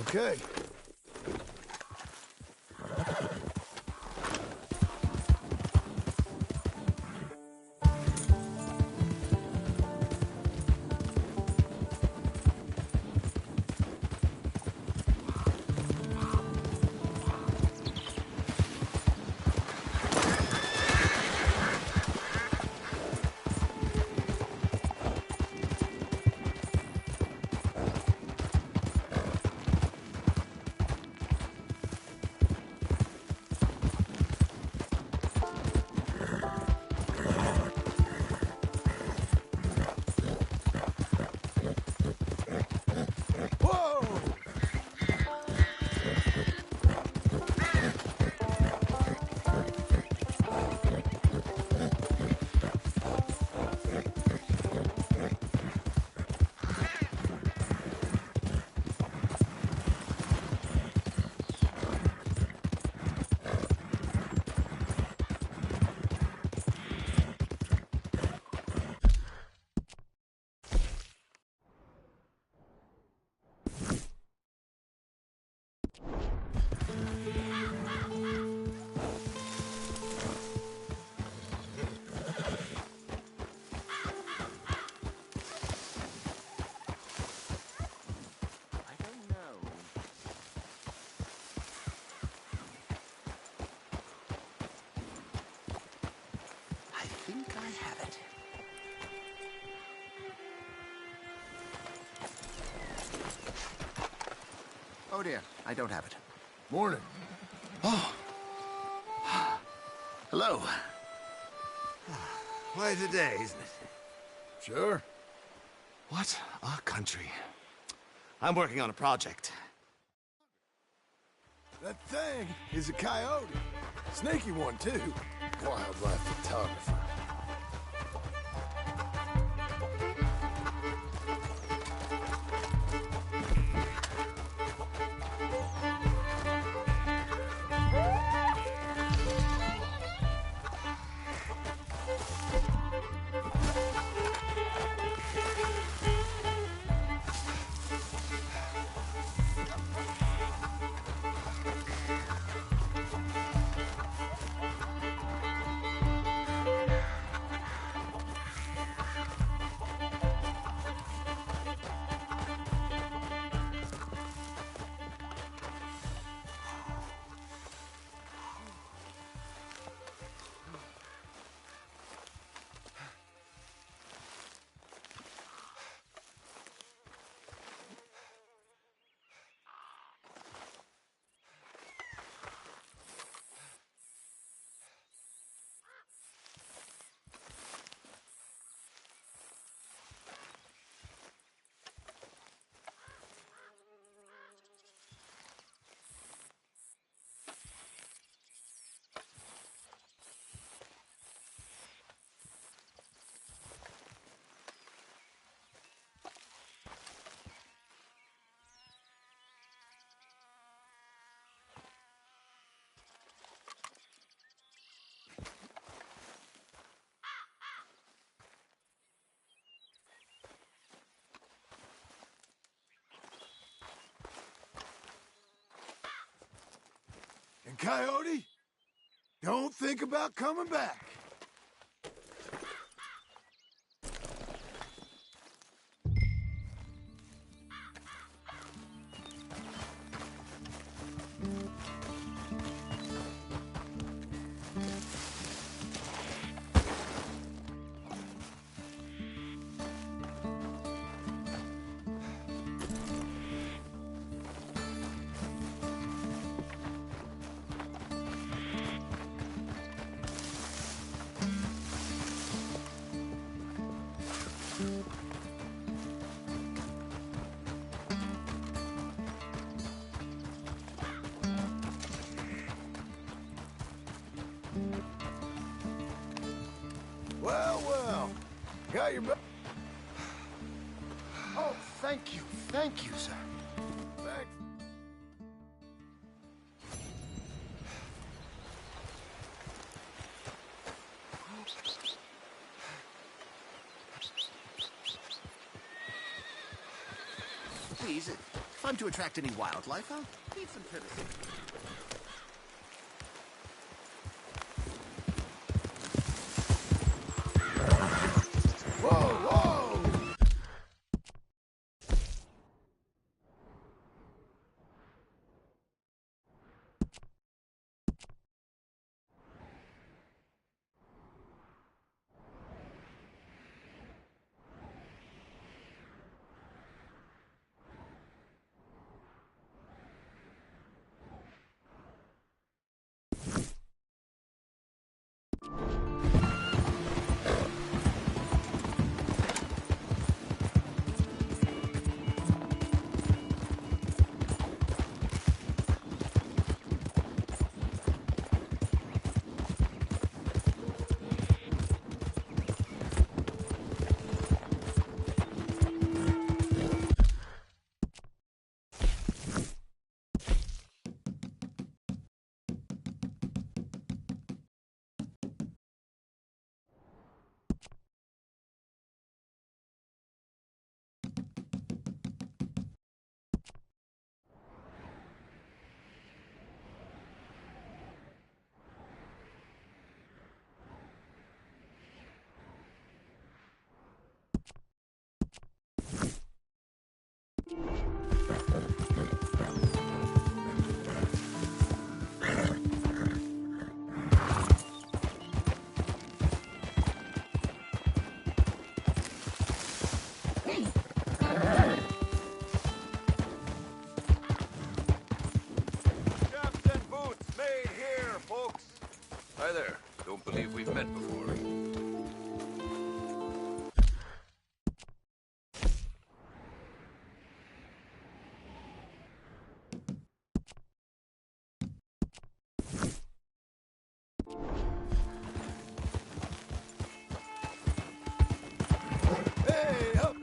Okay. Oh dear, I don't have it. Morning. Oh. Hello. Quite a day, isn't it? Sure. What a country. I'm working on a project. That thing is a coyote. Snaky one, too. Wildlife photographer. Coyote. Don't think about coming back. Well, got your back. Oh, thank you, sir. Thanks. Please, if I'm to attract any wildlife, I'll need some privacy. Whoa, whoa! Captain Boots made here, folks. Hi there. Don't believe we've met before. Hey, up!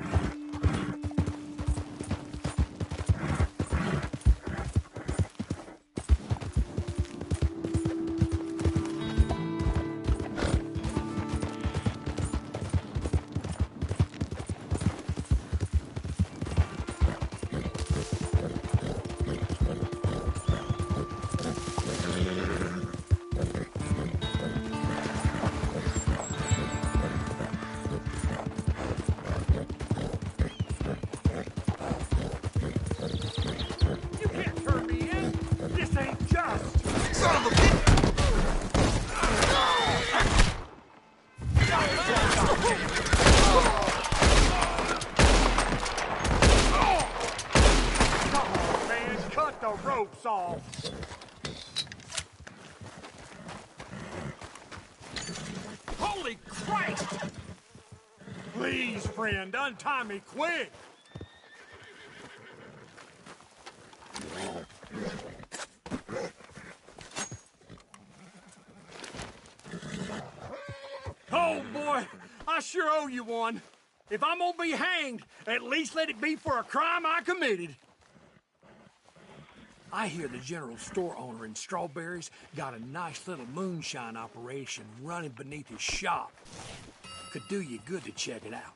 You can't turn me in! This ain't just! Son of a bitch! Come on, man, cut the ropes off! Holy Christ! Please, friend, untie me quick! Oh, boy, I sure owe you one. If I'm gonna be hanged, at least let it be for a crime I committed. I hear the general store owner in Strawberries got a nice little moonshine operation running beneath his shop. Could do you good to check it out.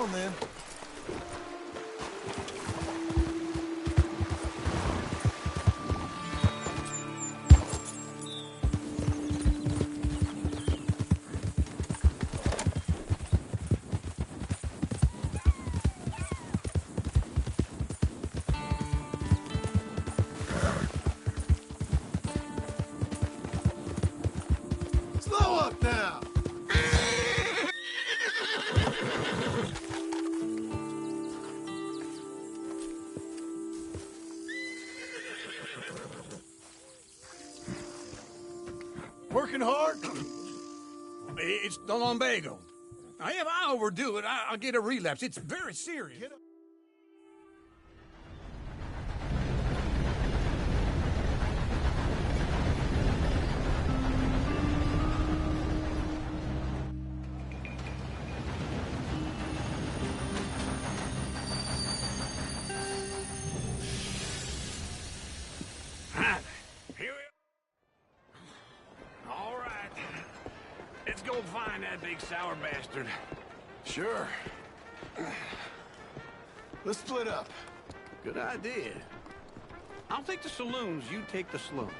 on, then. Slow up now! Working hard? It's the lumbago. If I overdo it, I'll get a relapse. It's very serious. Here we are. All right. Let's go find that big sour bastard. Sure. Let's split up. Good idea. I'll take the saloons, you take the slum.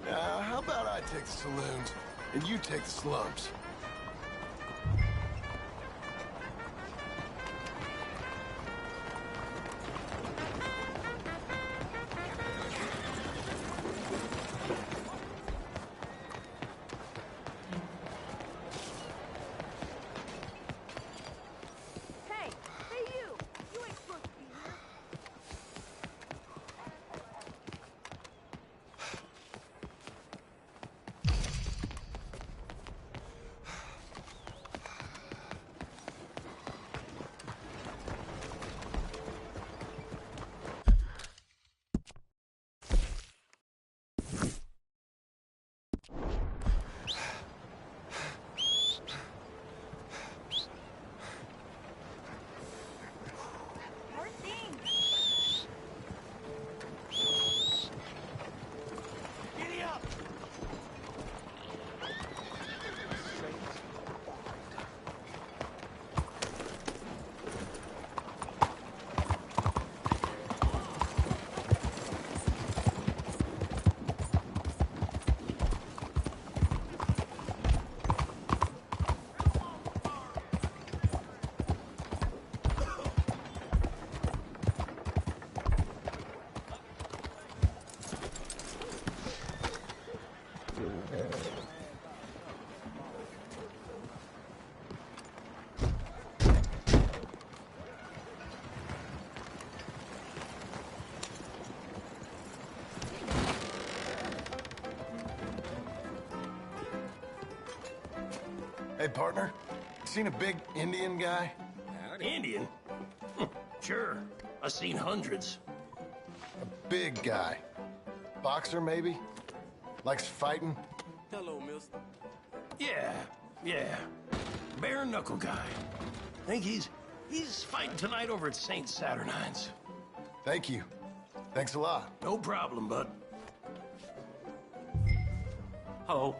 How about I take the saloons and you take the slums? Hey, you! You ain't supposed to be here. More things. Giddy up! Hey, partner. Seen a big Indian guy? Indian? Sure. I've seen hundreds. Big guy. Boxer, maybe? Likes fighting? Hello, mister. Yeah. Bare knuckle guy. Think he's fighting tonight over at St. Saturnine's. Thank you. Thanks a lot. No problem, bud. Hello.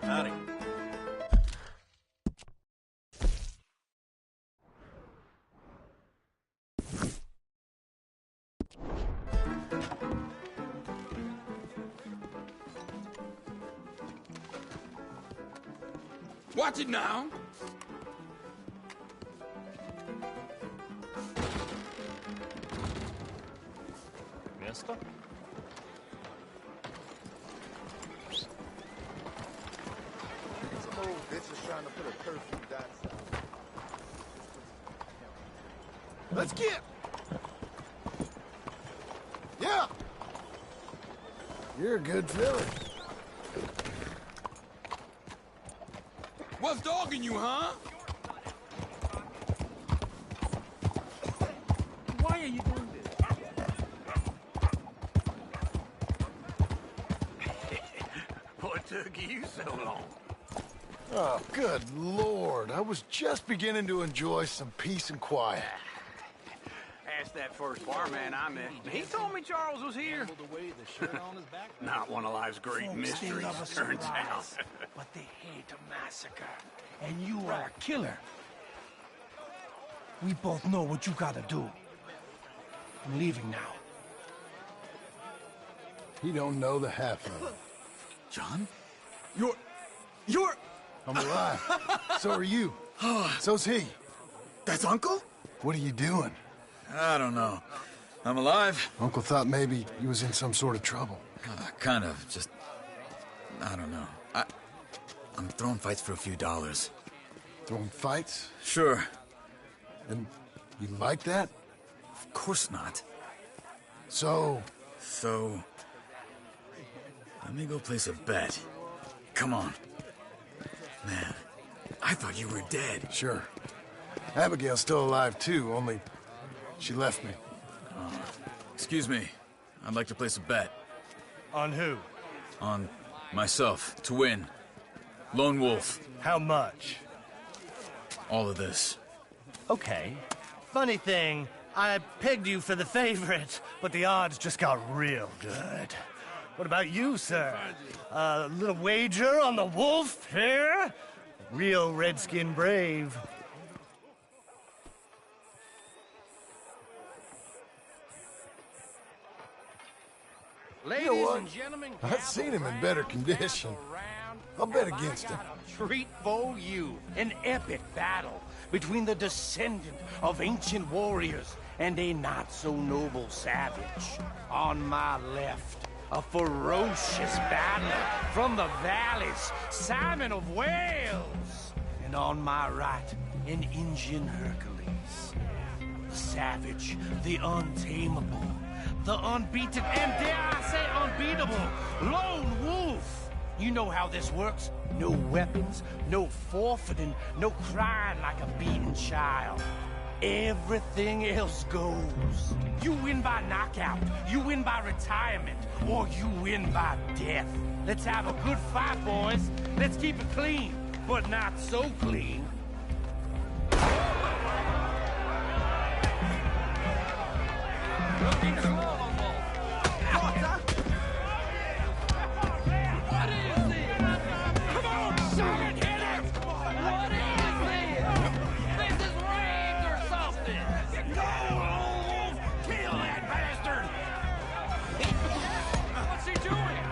Howdy. Watch it now. Mister? Some old bitches trying to put a curfew down south. Let's get! Yeah! You're a good fella. What's dogging you, huh? Why are you doing this? What took you so long? Oh, good Lord. I was just beginning to enjoy some peace and quiet. That's asked that first barman I met. He told me Charles was here. Not one of life's great Folks, they mysteries, love a turns out. surprise, but they hate a massacre. And you are a killer. We both know what you gotta do. I'm leaving now. He don't know the half of it. John? You're... I'm alive. So are you. So's he. That's Uncle? What are you doing? I don't know. I'm alive. Uncle thought maybe you was in some sort of trouble. Kind of. Just... I don't know. I'm throwing fights for a few dollars. Throwing fights? Sure. And you like that? Of course not. So... Let me go place a bet. Come on. Man, I thought you were dead. Sure. Abigail's still alive, too, only she left me. Excuse me. I'd like to place a bet. On who? On myself, to win. Lone Wolf. How much? All of this. Okay. Funny thing, I pegged you for the favorite, but the odds just got real good. What about you, sir? A little wager on the wolf here? Real redskin brave. Ladies You know what? and gentlemen, I've seen him in better condition. I'll bet against him. Treat for you. An epic battle between the descendant of ancient warriors and a not-so-noble savage. On my left, a ferocious battler from the valleys, Simon of Wales. And on my right, an Indian Hercules. The savage, the untamable, the unbeaten, and dare I say unbeatable, Lone Wolf. You know how this works. No weapons, no forfeiting, no crying like a beaten child. Everything else goes. You win by knockout, you win by retirement, or you win by death. Let's have a good fight, boys. Let's keep it clean, but not so clean. looking slow, Wolf. What is this? Come on, son, hit him! What is this? This is rigged or something! Go, Wolf! Kill that bastard! What's he doing?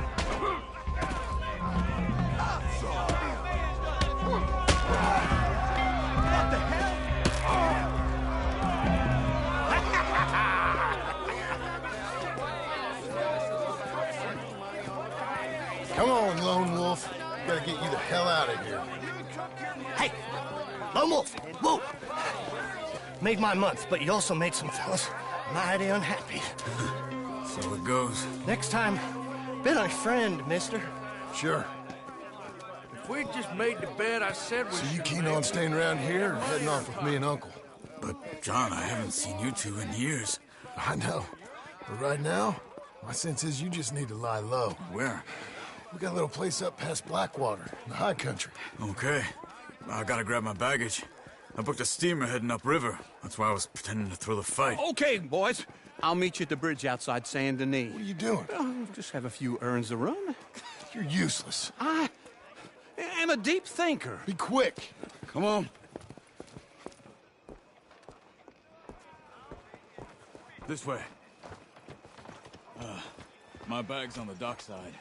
What the hell? Come on, Lone Wolf. Gotta get you the hell out of here. Hey, Lone Wolf, whoa! Made my month, but you also made some fellas mighty unhappy. So it goes. Next time, been a friend, mister. Sure. If we just made the bed I said we So you should keen make. on staying around here or heading off with me and Uncle? But, John, I haven't seen you two in years. I know. But right now, my sense is you just need to lie low. Where? We got a little place up past Blackwater, in the high country. Okay. I gotta grab my baggage. I booked a steamer heading upriver. That's why I was pretending to throw the fight. Okay, boys. I'll meet you at the bridge outside Saint Denis. What are you doing? Just have a few errands to run. You're useless. I am a deep thinker. Be quick. Come on. This way. My bag's on the dockside.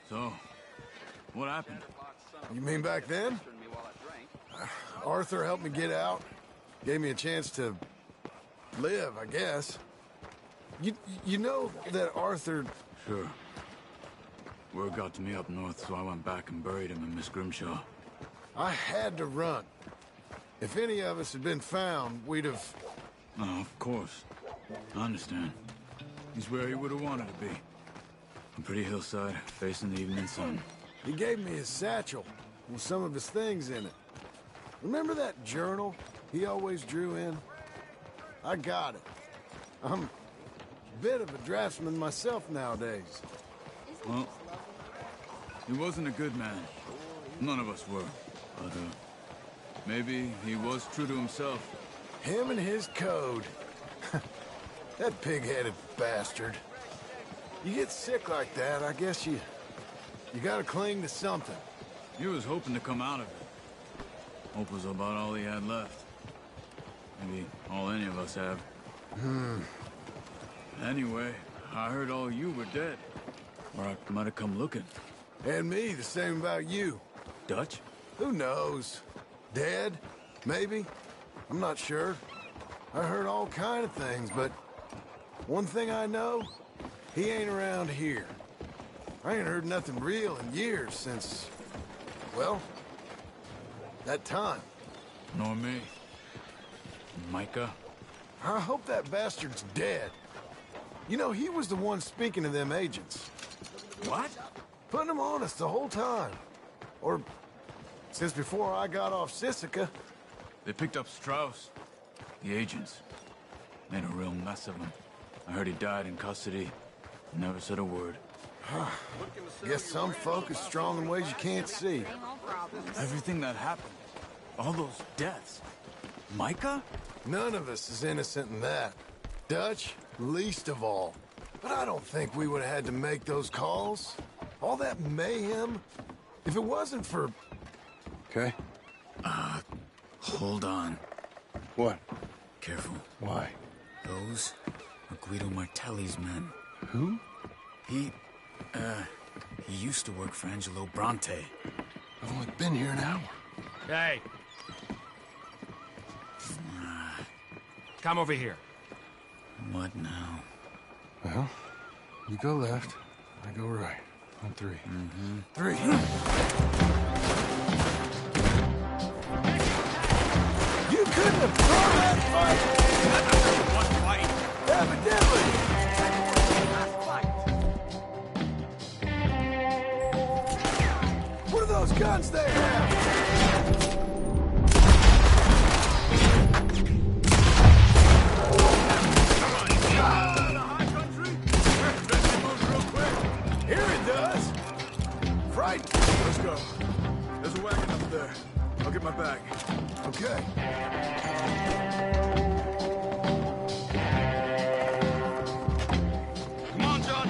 So, what happened? You mean back then? Arthur helped me get out. Gave me a chance to live, I guess. You know that Arthur... Sure. Word got to me up north, so I went back and buried him in Miss Grimshaw. I had to run. If any of us had been found, we'd have... Oh, of course. I understand. He's where he would have wanted to be. A pretty hillside, facing the evening sun. He gave me his satchel with some of his things in it. Remember that journal he always drew in? I got it. I'm a bit of a draftsman myself nowadays. Well, he wasn't a good man. None of us were. But, maybe he was true to himself. Him and his code. That pig-headed bastard. You get sick like that, I guess you gotta cling to something. He was hoping to come out of it. Hope was about all he had left. Maybe all any of us have. Anyway, I heard all you were dead. Or I might have come looking. And me, the same about you. Dutch? Who knows? Dead? Maybe? I'm not sure. I heard all kind of things, but one thing I know, he ain't around here. I ain't heard nothing real in years since, well, that time. Nor me. Micah? I hope that bastard's dead. You know, he was the one speaking to them agents. What? Putting them on us the whole time. Or since before I got off Sisika. They picked up Strauss. The agents. Made a real mess of him. I heard he died in custody. Never said a word. Guess some folk is strong in ways you can't see. Everything that happened. All those deaths. Micah? None of us is innocent in that. Dutch, least of all. But I don't think we would have had to make those calls. All that mayhem. If it wasn't for... Okay. Hold on. What? Careful. Why? Those are Guido Martelli's men. Who? He used to work for Angelo Bronte. I've only been here an hour. Hey. Come over here. What now? Well, you go left, I go right. On three. Three. You couldn't have thrown that fight! One fight! Evidently! What are those guns they have? Here it does. Frightened. Let's go. There's a wagon up there. I'll get my bag. Okay. Come on, John.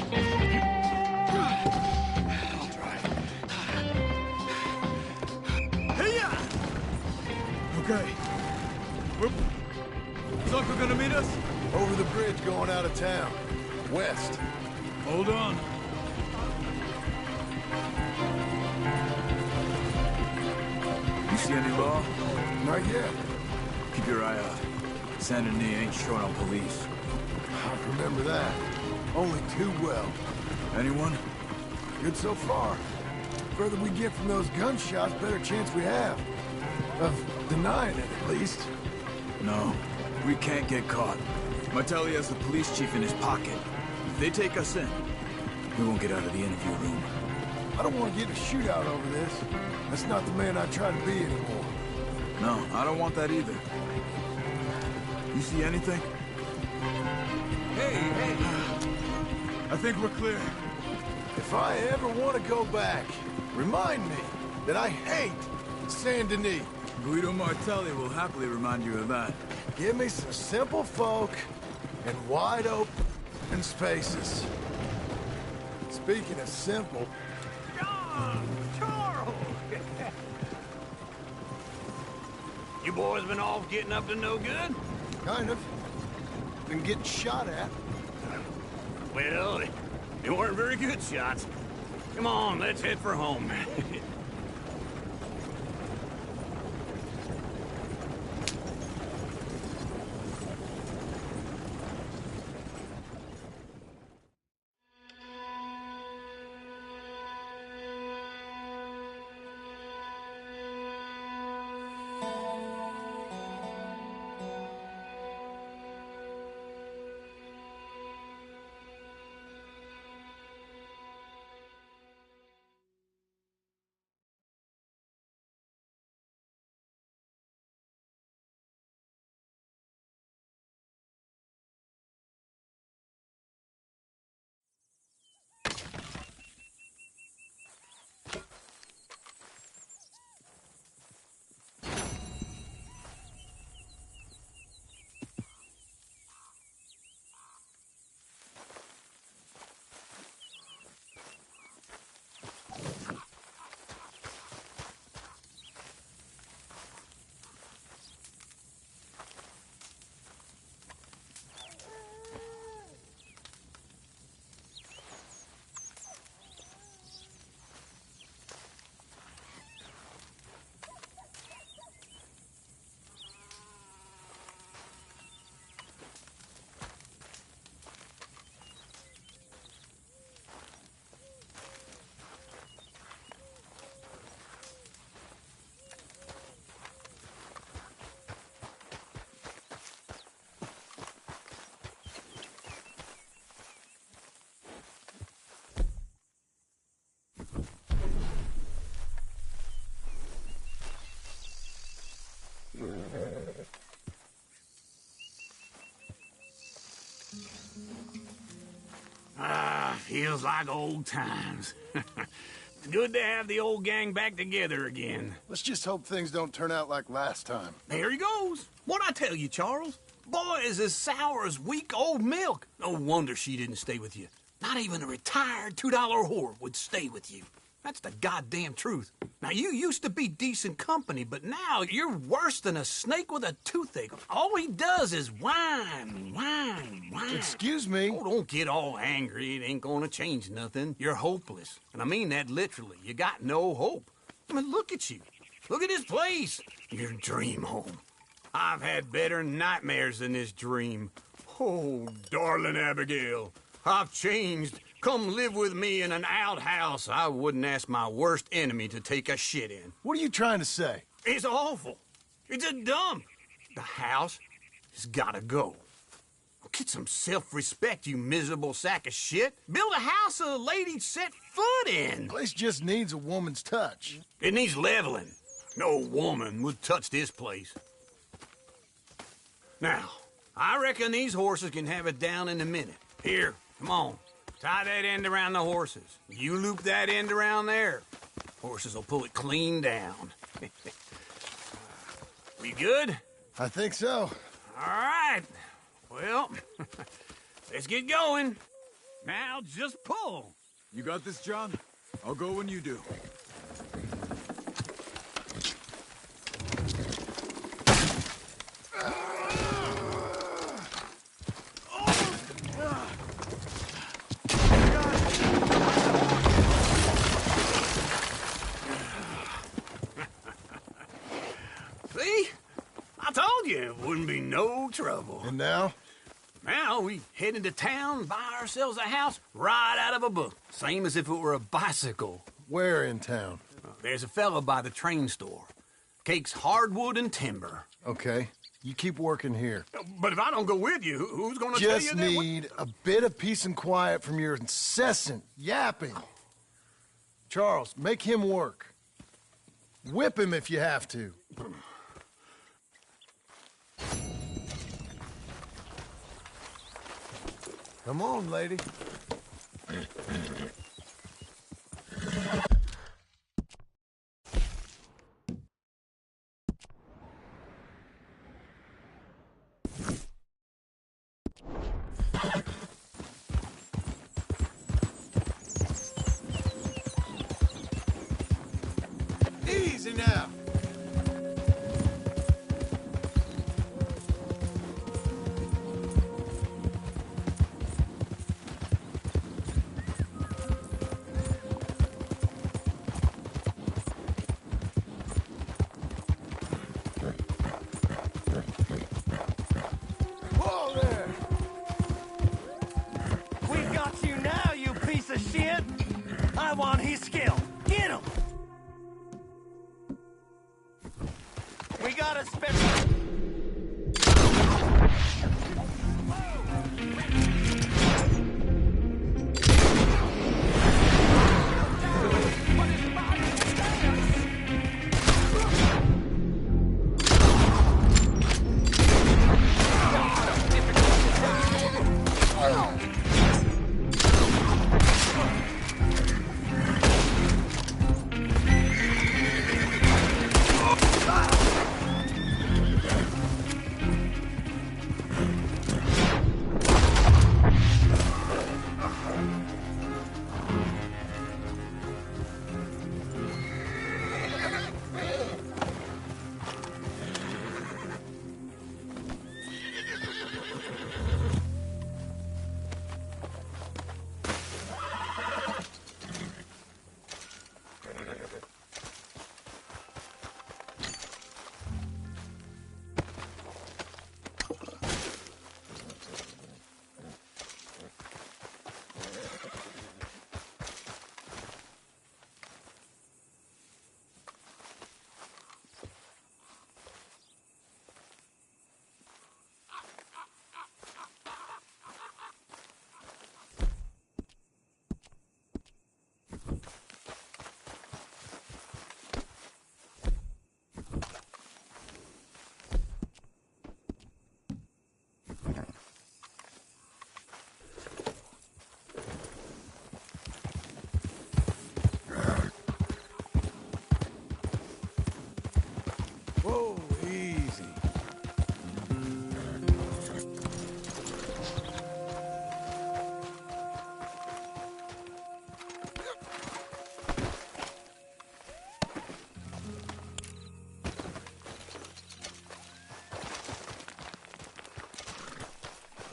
I'll try. Hey-ya! Okay. Is Uncle gonna meet us? Over the bridge going out of town. West. Hold on. You see any law? Not yet. Keep your eye out. Saint Denis ain't short on police. I remember that. Only too well. Anyone? Good so far. Further we get from those gunshots, better chance we have. Of denying it, at least. No. We can't get caught. Martelli has the police chief in his pocket. If they take us in, we won't get out of the interview room. I don't want to get in a shootout over this. That's not the man I try to be anymore. No, I don't want that either. You see anything? Hey! I think we're clear. If I ever want to go back, remind me that I hate Saint Denis. Guido Martelli will happily remind you of that. Give me some simple folk and wide open spaces. Speaking of simple, John! Charles! You boys been off getting up to no good? kind of. Been getting shot at. Well, they weren't very good shots. Come on, let's head for home. Feels like old times. It's good to have the old gang back together again. Let's just hope things don't turn out like last time. There he goes. What'd I tell you, Charles? Boy is as sour as week-old milk. No wonder she didn't stay with you. Not even a retired $2 whore would stay with you. That's the goddamn truth. Now, you used to be decent company, but now you're worse than a snake with a toothache. All he does is whine. Excuse me? Oh, don't get all angry. It ain't gonna change nothing. You're hopeless. And I mean that literally. You got no hope. I mean, look at you. Look at this place. Your dream home. I've had better nightmares than this dream. Oh, darling Abigail, I've changed. Come live with me in an outhouse I wouldn't ask my worst enemy to take a shit in. What are you trying to say? It's awful. It's a dump. The house has gotta go. Get some self-respect, you miserable sack of shit. Build a house a lady set foot in. The place just needs a woman's touch. It needs leveling. No woman would touch this place. Now, I reckon these horses can have it down in a minute. Here, come on. Tie that end around the horses. You loop that end around there. Horses will pull it clean down. We good? I think so. All right. Well, let's get going. Now just pull. You got this, John? I'll go when you do. See? I told you it wouldn't be no trouble. And now? Now we head into town, buy ourselves a house right out of a book. Same as if it were a bicycle. Where in town? There's a fella by the train store. Cakes hardwood and timber. Okay. You keep working here. But if I don't go with you, who's gonna tell you Just that? need a bit of peace and quiet from your incessant yapping. Charles, make him work. Whip him if you have to. Come on, lady. Easy now. Whoa there! We got you now, you piece of shit! I want his skill. Get him! We got a special...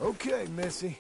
Okay, Missy.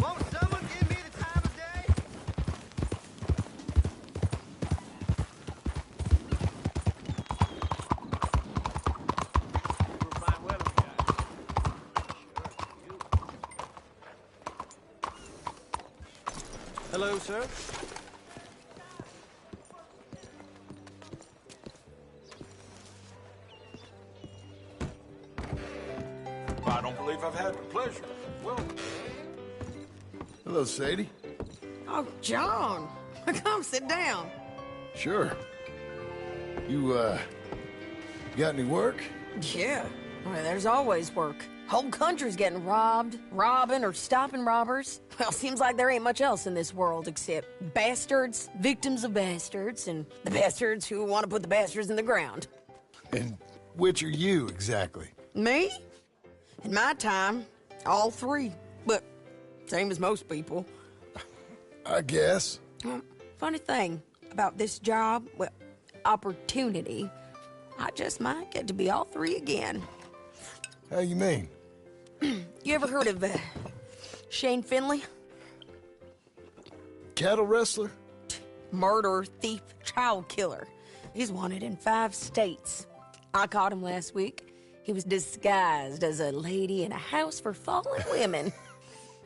Won't someone give me the time of day? Hello, sir. I don't believe I've had the pleasure. Well, Hello, Sadie. Oh, John. Come sit down. Sure. You, got any work? Yeah. Well, there's always work. Whole country's getting robbed, robbing, or stopping robbers. Well, seems like there ain't much else in this world except bastards, victims of bastards, and the bastards who want to put the bastards in the ground. And which are you, exactly? Me? In my time, all three. But same as most people. I guess. Funny thing about this job, well, opportunity, I just might get to be all three again. How you mean? You ever heard of Shane Finley? Cattle wrestler? Murderer, thief, child killer. He's wanted in 5 states. I caught him last week. He was disguised as a lady in a house for fallen women.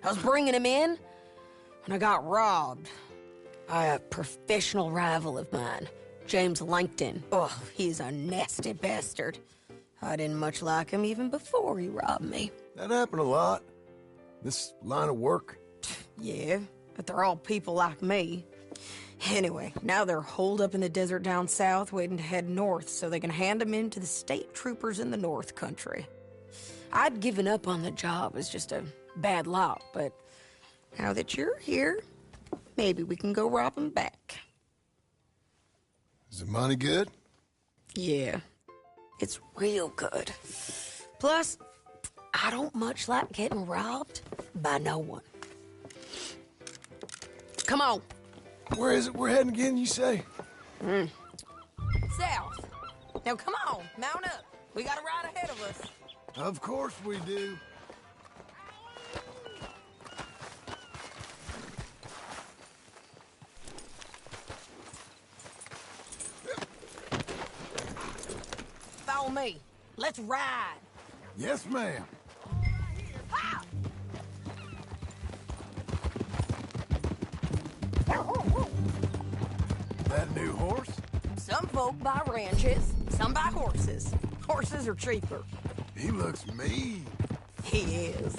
I was bringing him in, and I got robbed by a professional rival of mine, James Langton. Oh, he's a nasty bastard. I didn't much like him even before he robbed me. That happened a lot. This line of work. Yeah, but they're all people like me. Anyway, now they're holed up in the desert down south, waiting to head north so they can hand them in to the state troopers in the north country. I'd given up on the job as just a bad lot, but now that you're here, maybe we can go rob them back. Is the money good? Yeah, it's real good. Plus, I don't much like getting robbed by no one. Come on. Where is it we're heading again, you say? South. Now come on, mount up. We got a ride ahead of us. Of course we do. Follow me. Let's ride. Yes, ma'am. Ha! That new horse? Some folk buy ranches, some buy horses. Horses are cheaper. He looks mean. He is.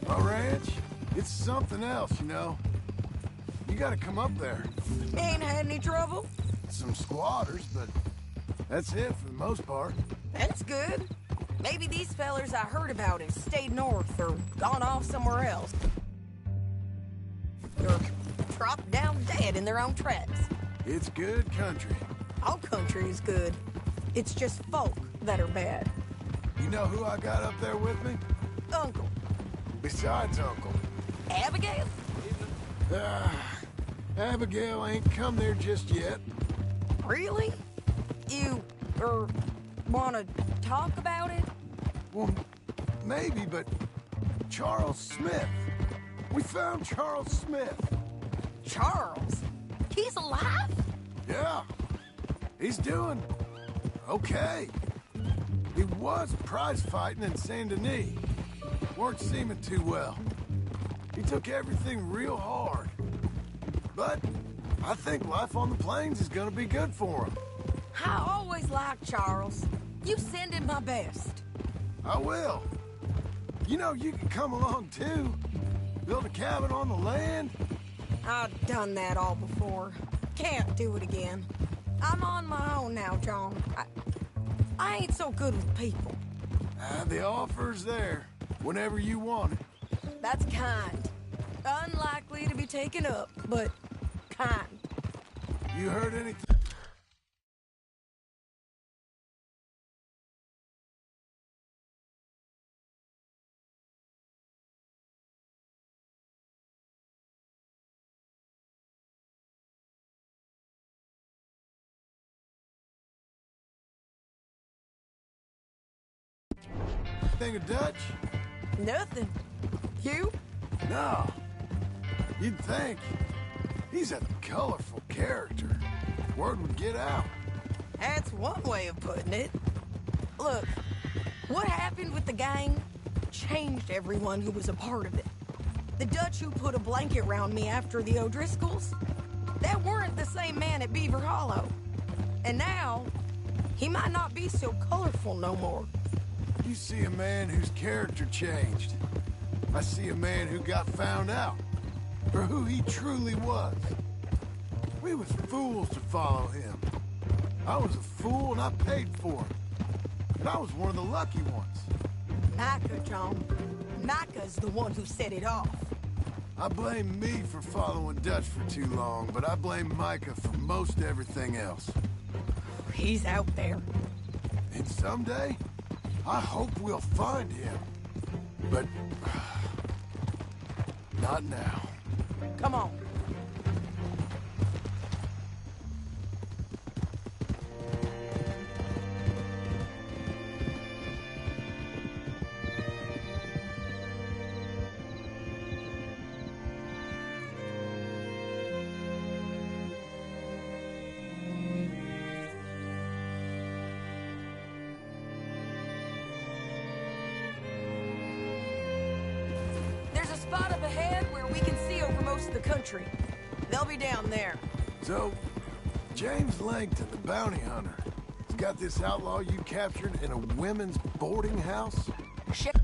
My ranch, it's something else, you know. You gotta come up there. Ain't had any trouble? Some squatters, but that's it for the most part. That's good. Maybe these fellers I heard about have stayed north or gone off somewhere else. Or dropped down dead in their own tracks. It's good country. All country is good. It's just folk that are bad. You know who I got up there with me? Uncle. Besides Uncle. Abigail? Abigail ain't come there just yet. Really? You, wanna talk about it? Well, maybe, but Charles Smith. We found Charles Smith. Charles? He's alive? Yeah. He's doing okay. He was prize fighting in Saint Denis. Weren't seeming too well. He took everything real hard. But I think life on the plains is gonna be good for him. I always liked Charles. You send him my best. I will. You know, you can come along too. Build a cabin on the land. I've done that all before. Can't do it again. I'm on my own now, John. I ain't so good with people. The offer's there, whenever you want it. That's kind. Unlikely to be taken up, but kind. You heard anything? Thing of Dutch? Nothing. You? No. You'd think. He's a colorful character. Word would get out. That's one way of putting it. Look, what happened with the gang changed everyone who was a part of it. The Dutch who put a blanket around me after the O'Driscolls, that weren't the same man at Beaver Hollow. And now, he might not be so colorful no more. You see a man whose character changed. I see a man who got found out for who he truly was. We was fools to follow him. I was a fool and I paid for it. And I was one of the lucky ones. Micah, John. Micah's the one who set it off. I blame me for following Dutch for too long, but I blame Micah for most everything else. He's out there. And someday, I hope we'll find him. But not now. Come on. Spot up ahead where we can see over most of the country. They'll be down there. So, James Langton, the bounty hunter, has got this outlaw you captured in a women's boarding house? Shit.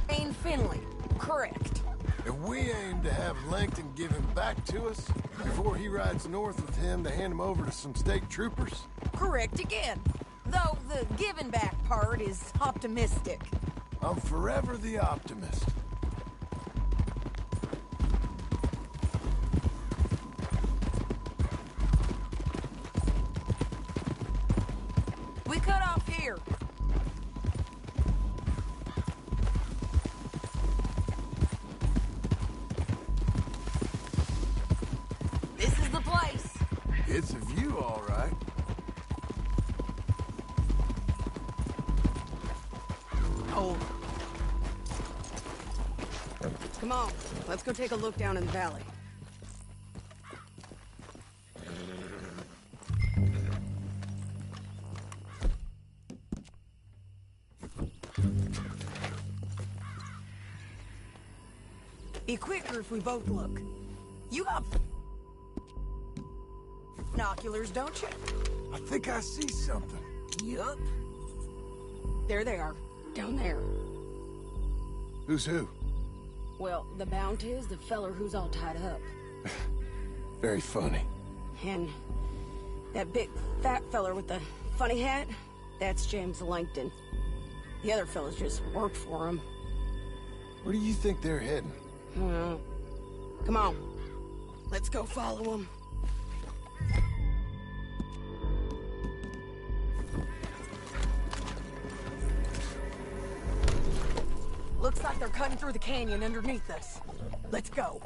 Jane Finley, correct. And we aim to have Langton give him back to us before he rides north with him to hand him over to some state troopers? Correct again. Though the giving back part is optimistic. I'm forever the optimist. We cut off here. This is the place. It's a view, all right. Hold. Come on, let's go take a look down in the valley. Be quicker if we both look. You got binoculars, don't you? I think I see something. Yup. There they are, down there. Who's who? Well, the Bounty is the feller who's all tied up. Very funny. And that big fat feller with the funny hat, that's James Langton. The other fellas just work for him. Where do you think they're heading? Come on. Let's go follow them. Looks like they're cutting through the canyon underneath us. Let's go.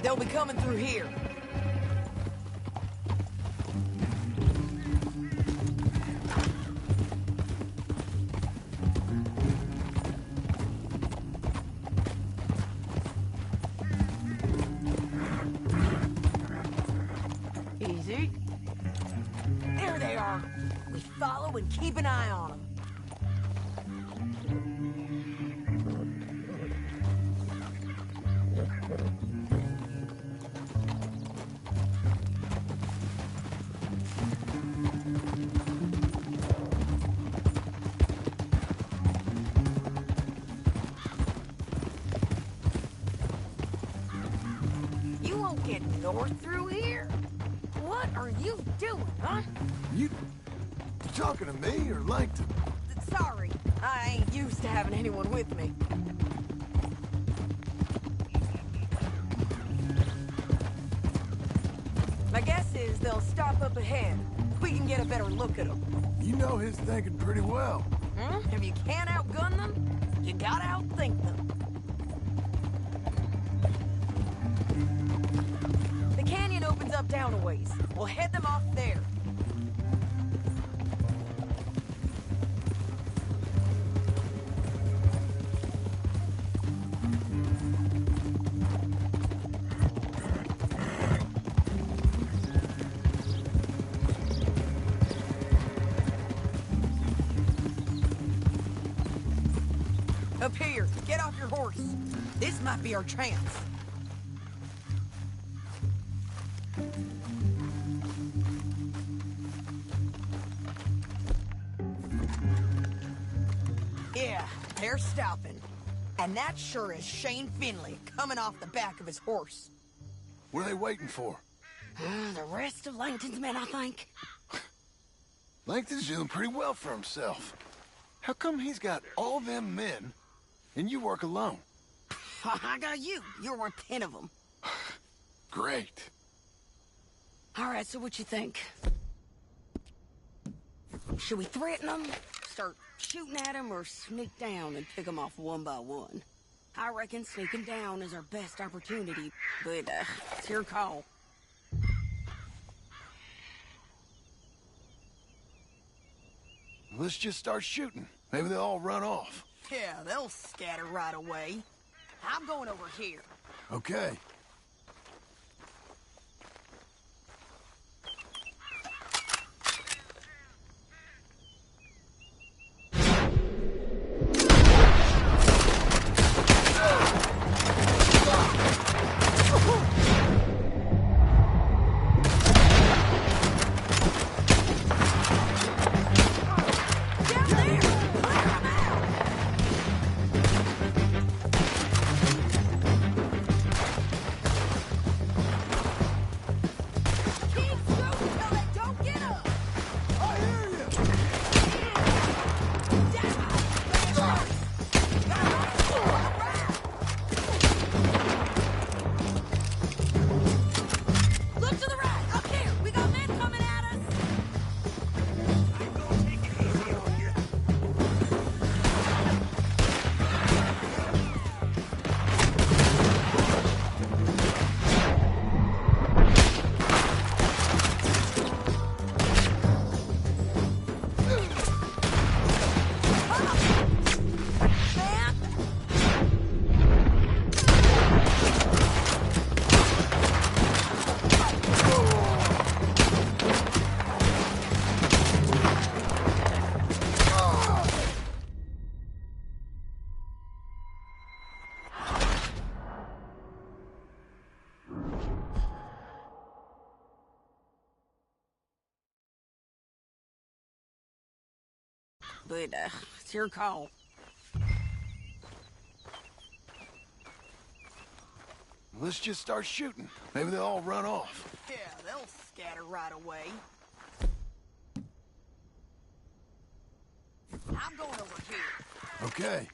They'll be coming through here. and keep an eye on them. You won't get north through here? What are you doing, huh? You talking to me or Langton? Sorry, I ain't used to having anyone with me. My guess is they'll stop up ahead. We can get a better look at them. You know his thinking pretty well. If you can't outgun them, you gotta outthink them. The canyon opens up down a ways. We'll head them off there. Up here, get off your horse. This might be our chance. Yeah, they're stopping. And that sure is Shane Finley coming off the back of his horse. What are they waiting for? The rest of Langton's men, I think. Langton's doing pretty well for himself. How come he's got all them men and you work alone? I got you. You're worth 10 of them. Great. All right, so what you think? Should we threaten them, start shooting at them, or sneak down and pick them off one by one? I reckon sneaking down is our best opportunity, but it's your call. Let's just start shooting. Maybe they'll all run off. Yeah, they'll scatter right away. I'm going over here. Okay. But it's your call. Let's just start shooting. Maybe they'll all run off. Yeah, they'll scatter right away. I'm going over here. Okay.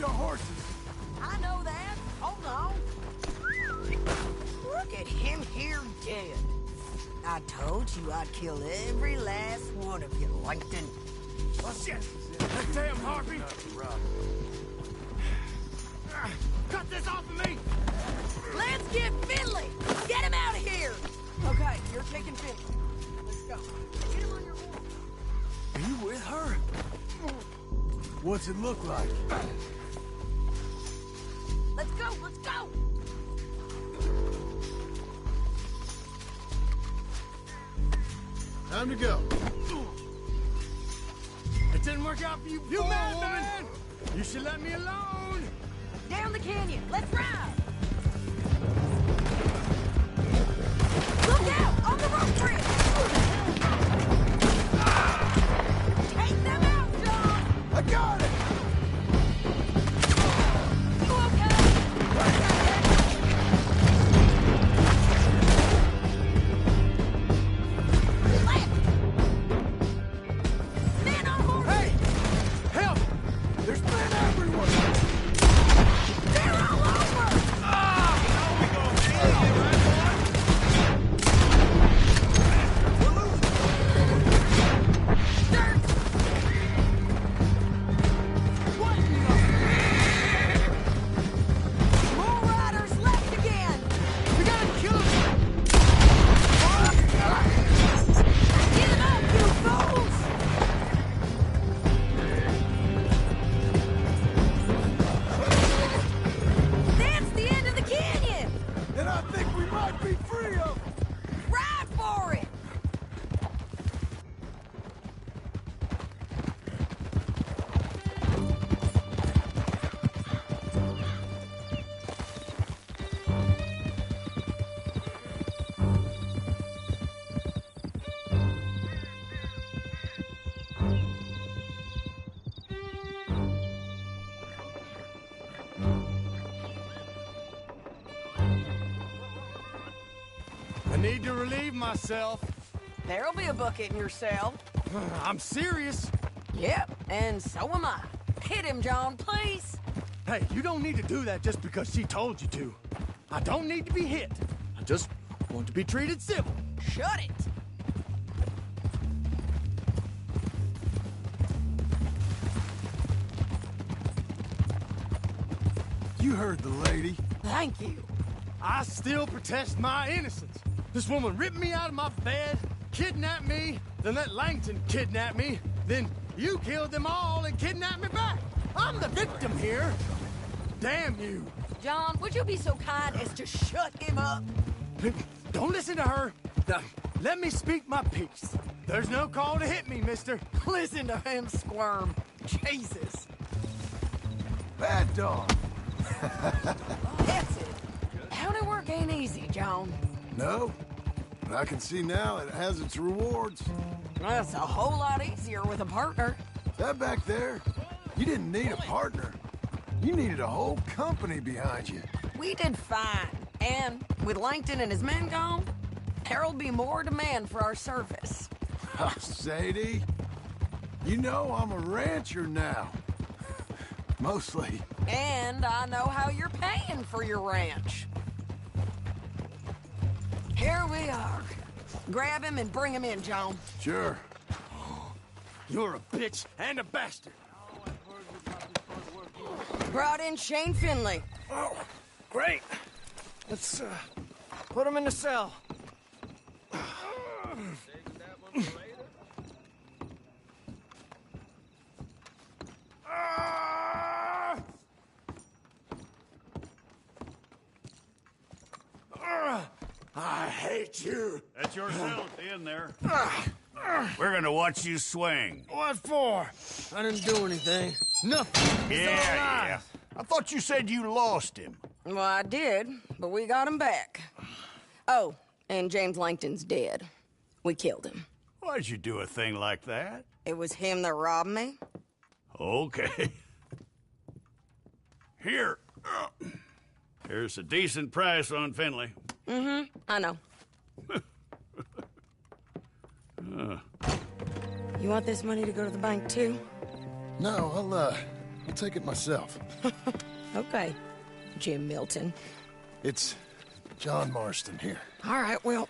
your horses. I know that. Hold on. Look at him here dead. I told you I'd kill every last one of you, Langton. Oh, shit. That damn harpy! Cut this off of me! Let's get Finley! Get him out of here! Okay, you're taking Finley. Let's go. Get him on your horse. Are you with her? What's it look like? Let's go, let's go! Time to go. It didn't work out for you, you mad man! You should let me alone! Down the canyon, let's ride! Look out! On the rope bridge! Take them out, John! I got it! You okay? Left! Men on horses! Hey! Help! There's men everywhere! They're all over! Dirt! More riders left again! We gotta kill him! Get him up, you fools! That's the end of the canyon! And I think we might be free of them! Ride for it! I need to relieve myself. There'll be a bucket in your cell. I'm serious. Yep, and so am I. Hit him, John, please. Hey, you don't need to do that just because she told you to. I don't need to be hit. I just want to be treated civil. Shut it. You heard the lady. Thank you. I still protest my innocence. This woman ripped me out of my bed, kidnapped me, then let Langton kidnap me, then you killed them all and kidnapped me back. I'm the victim here. Damn you. John, would you be so kind as to shut him up? Don't listen to her. Let me speak my piece. There's no call to hit me, mister. Listen to him squirm. Jesus. Bad dog. That's it. County work ain't easy, John. No? But I can see now it has its rewards. That's a whole lot easier with a partner. That back there, you didn't need a partner. You needed a whole company behind you. We did fine. And with Langton and his men gone, there'll be more demand for our service. Sadie, you know I'm a rancher now. Mostly. And I know how you're paying for your ranch. Here we are. Grab him and bring him in, John. Sure. You're a bitch and a bastard. Brought in Shane Finley. Oh, great. Let's put him in the cell. I hate you. That's your cell at the end there. We're gonna watch you swing. What for? I didn't do anything. Nothing. He's Yeah. I thought you said you lost him. Well, I did, but we got him back. Oh, and James Langton's dead. We killed him. Why'd you do a thing like that? It was him that robbed me. Okay. Here. Here's a decent price on Finley. Mm-hmm, I know. You want this money to go to the bank, too? No, I'll take it myself. Okay, Jim Milton. It's John Marston here. All right, well,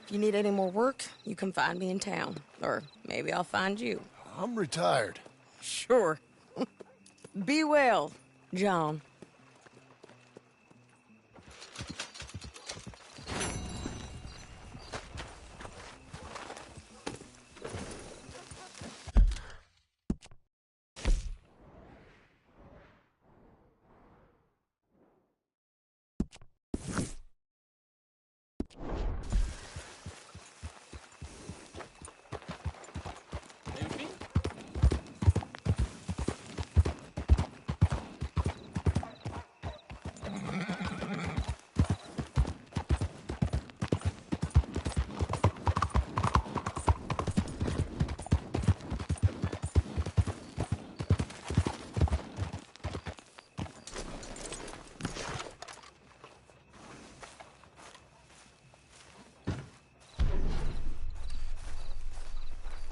if you need any more work, you can find me in town. Or maybe I'll find you. I'm retired. Sure. Be well, John.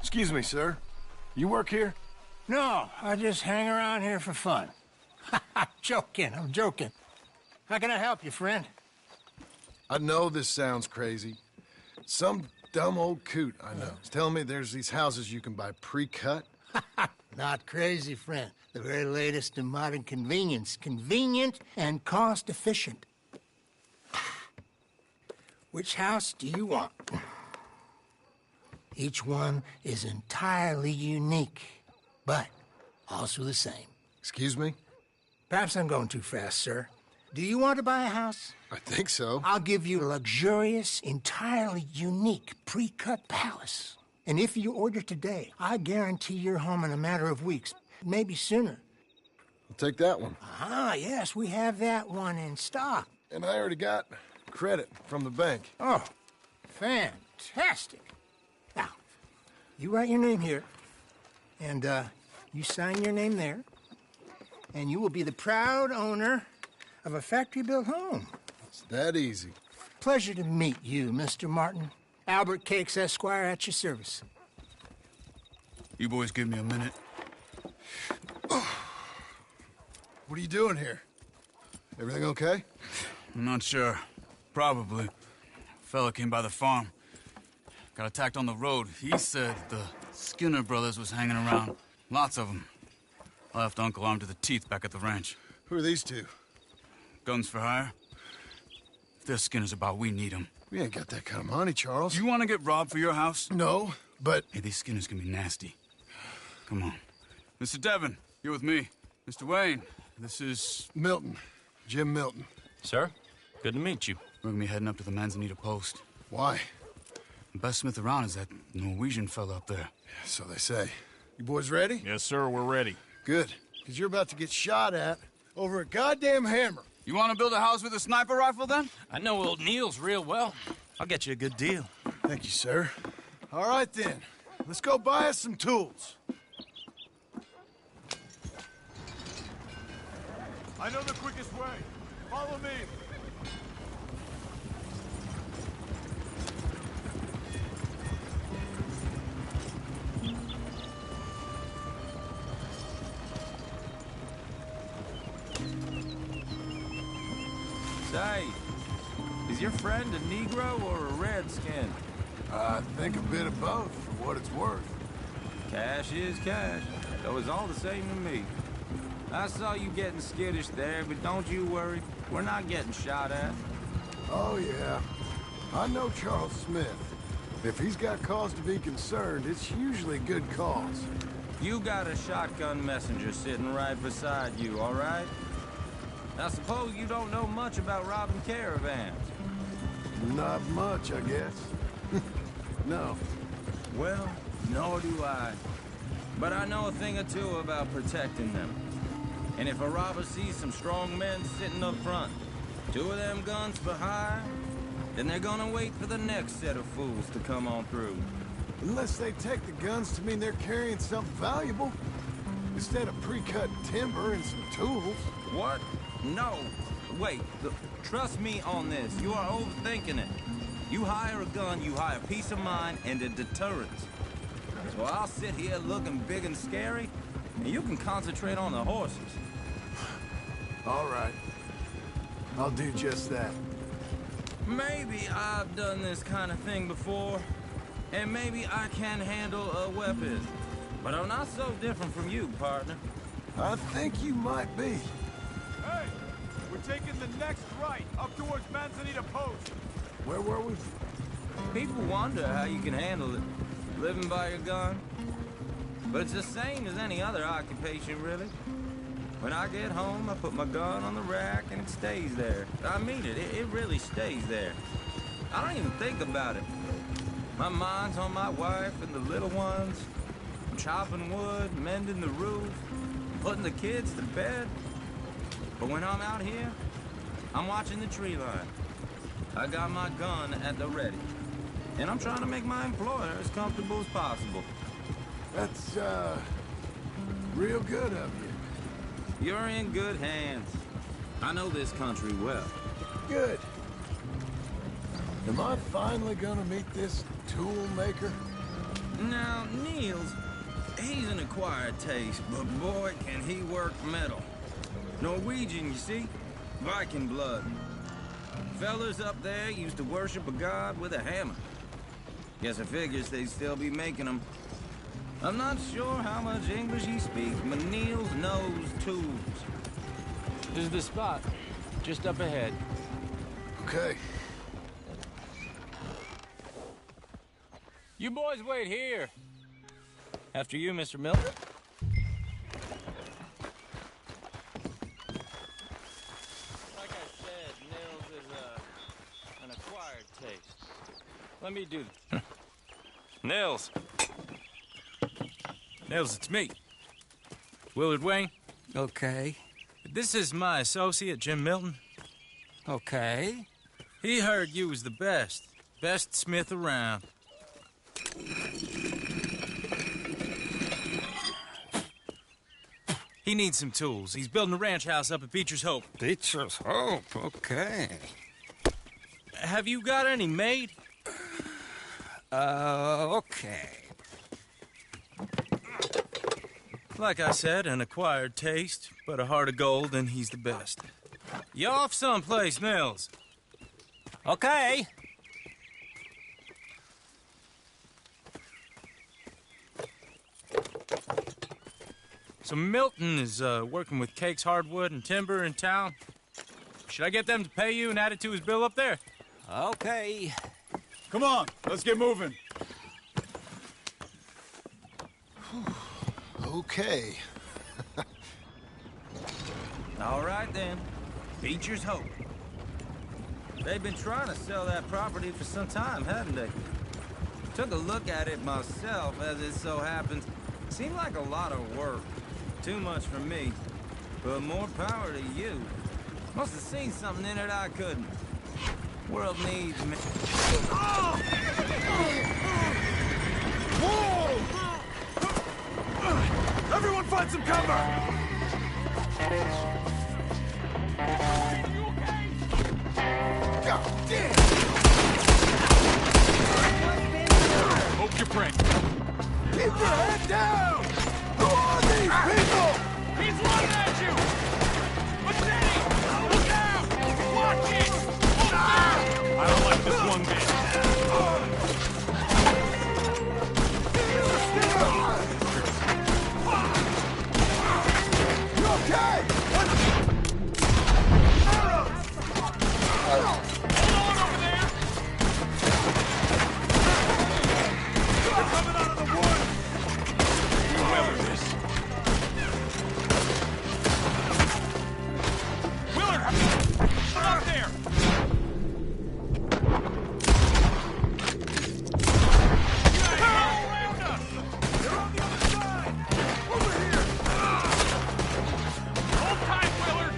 Excuse me, sir. You work here? No, I just hang around here for fun. I'm joking. How can I help you, friend? I know this sounds crazy. Some dumb old coot I know is telling me there's these houses you can buy pre-cut. Not crazy, friend. The very latest in modern convenience. Convenient and cost-efficient. Which house do you want? Each one is entirely unique, but also the same. Excuse me? Perhaps I'm going too fast, sir. Do you want to buy a house? I think so. I'll give you a luxurious, entirely unique pre-cut palace. And if you order today, I guarantee you're home in a matter of weeks, maybe sooner. I'll take that one. Ah, yes, we have that one in stock. And I already got credit from the bank. Oh, fantastic. Now, you write your name here, and you sign your name there, and you will be the proud owner of a factory-built home. It's that easy. Pleasure to meet you, Mr. Martin. Albert Cakes, Esquire, at your service. You boys give me a minute. What are you doing here? Everything okay? I'm not sure. Probably. Fella came by the farm. Got attacked on the road. He said the Skinner brothers was hanging around. Lots of them. I left Uncle armed to the teeth back at the ranch. Who are these two? Guns for hire? If there's Skinner's about, we need them. We ain't got that kind of money, Charles. You want to get robbed for your house? No, but... Hey, these Skinners can be nasty. Come on. Mr. Devon, you're with me. Mr. Wayne, this is... Milton. Jim Milton. Sir, good to meet you. We're gonna be heading up to the Manzanita post. Why? The best smith around is that Norwegian fella up there. So they say. You boys ready? Yes, sir, we're ready. Good, because you're about to get shot at over a goddamn hammer. You want to build a house with a sniper rifle, then? I know old Neil's real well. I'll get you a good deal. Thank you, sir. All right, then. Let's go buy us some tools. I know the quickest way. Follow me. Say, is your friend a Negro or a Redskin? I think a bit of both, for what it's worth. Cash is cash, though it's all the same to me. I saw you getting skittish there, but don't you worry. We're not getting shot at. Oh, yeah. I know Charles Smith. If he's got cause to be concerned, it's usually good cause. You got a shotgun messenger sitting right beside you, all right? I suppose you don't know much about robbing caravans. Not much, I guess. No. Well, nor do I. But I know a thing or two about protecting them. And if a robber sees some strong men sitting up front, 2 of them guns for hire, then they're gonna wait for the next set of fools to come on through. Unless they take the guns to mean they're carrying something valuable. Instead of pre-cut timber and some tools. What? No. Wait, trust me on this. You are overthinking it. You hire a gun, you hire peace of mind and a deterrence. So I'll sit here looking big and scary, and you can concentrate on the horses. All right. I'll do just that. Maybe I've done this kind of thing before, and maybe I can handle a weapon. But I'm not so different from you, partner. I think you might be. Hey! We're taking the next right, up towards Manzanita Post. Where were we? People wonder how you can handle it, living by your gun. But it's the same as any other occupation, really. When I get home, I put my gun on the rack and it stays there. I mean it, it really stays there. I don't even think about it. My mind's on my wife and the little ones. I'm chopping wood, mending the roof, putting the kids to bed. But when I'm out here, I'm watching the tree line. I got my gun at the ready. And I'm trying to make my employer as comfortable as possible. That's, real good of you. You're in good hands. I know this country well. Good. Am I finally gonna meet this tool maker? Now, Niels, he's an acquired taste, but boy, can he work metal. Norwegian, you see? Viking blood. Fellas up there used to worship a god with a hammer. Guess I figures they'd still be making them. I'm not sure how much English he speaks, but Niels knows tools. This is the spot. Just up ahead. Okay. You boys wait here. After you, Mr. Milton. Like I said, Nils is an acquired taste. Let me do this. Nils. Nils, it's me. Willard Wayne. Okay. This is my associate, Jim Milton. Okay. He heard you was the best. Best smith around. He needs some tools. He's building a ranch house up at Beecher's Hope. Beecher's Hope, okay. Have you got any made? Okay. Like I said, an acquired taste, but a heart of gold, and he's the best. You off someplace, Nils? Okay. So Milton is working with Cake's Hardwood and Timber in town. Should I get them to pay you and add it to his bill up there? Okay. Come on, let's get moving. Okay. All right, then. Beecher's Hope. They've been trying to sell that property for some time, haven't they? Took a look at it myself, as it so happens. Seemed like a lot of work. Too much for me. But more power to you. Must have seen something in it I couldn't. World needs me. Whoa! Everyone find some cover! God damn! Hope you're praying. Keep your head down! Who are these people? He's running at you! Machetti! Look out! Watch it! Look out! I don't like this one bit. You okay? Hold on over there! They're coming out of the woods! Weather this. Willard! Come up there! They're all around us! They're on the other side! Over here! Hold tight, Willard!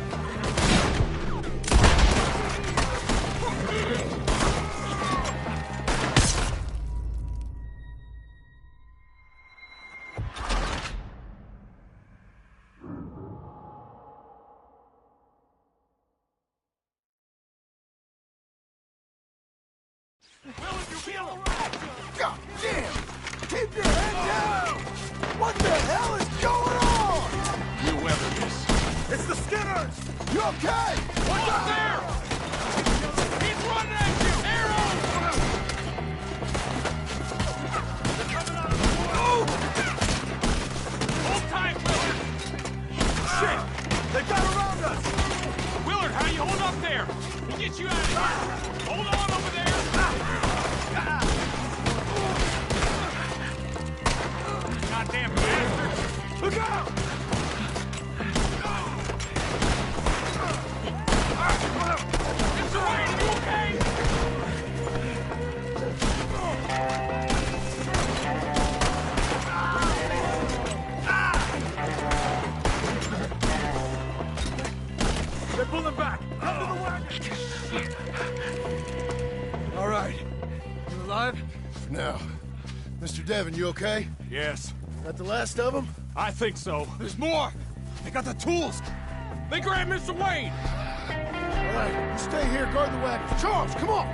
Willard, you'll be all right! God damn! Keep your head down! What the hell is going on? You okay? What's up there? He's running at you! Arrows! They're coming out of the woods! Hold tight, Willard! Shit! They got around us! Willard, how you hold up there? We'll get you out of here! Hold on over there! Goddamn bastards! Look out! Mr. Wayne, are you okay? They're pulling back! Up to the wagon! All right. You alive? For now. Mr. Devon, you okay? Yes. That the last of them? I think so. There's more! They got the tools! They grabbed Mr. Wayne! All right, you stay here, guard the wagons. Charles, come on!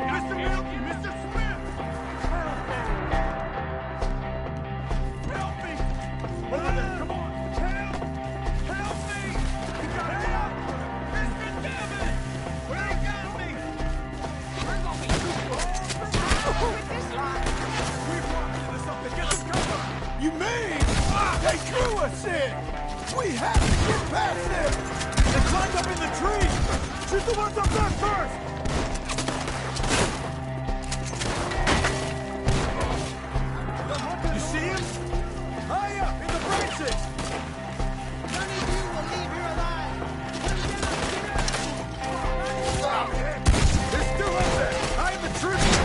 Mr. Milky, Mr. Smith! Help me! Over there, come on! Help! Help me! Help! Mr. Devon! Where you got me? We're gonna be with this line! We've walked into something! Get some cover! You mean they drew us in? We have to get past them! They climbed up in the trees! Shoot the ones up there first! You see him? High up in the branches! None of you will leave here alive! Stop it! They're still up there! High in the trees!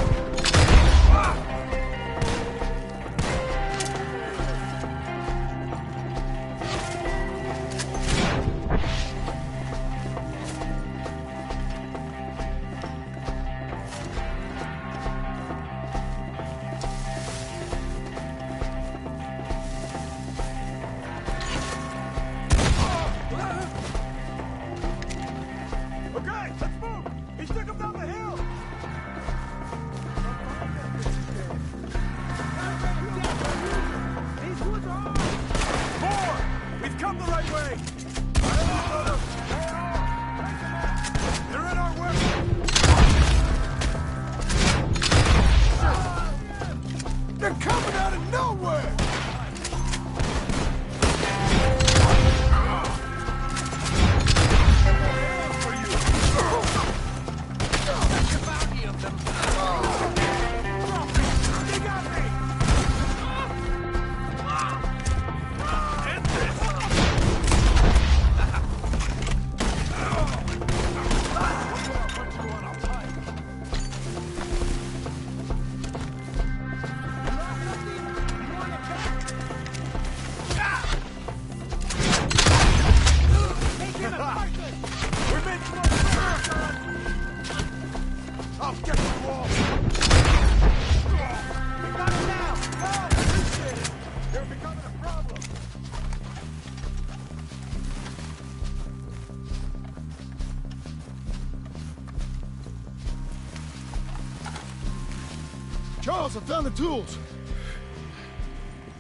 Okay, let's move! He took him down the hill! These woods are ours! More! We've come the right way! They're in our way! They're coming out of nowhere! They got me! End this! We've been I'll get the wall! We got it now! Oh, appreciate it! They're becoming a problem! Charles, I found the tools.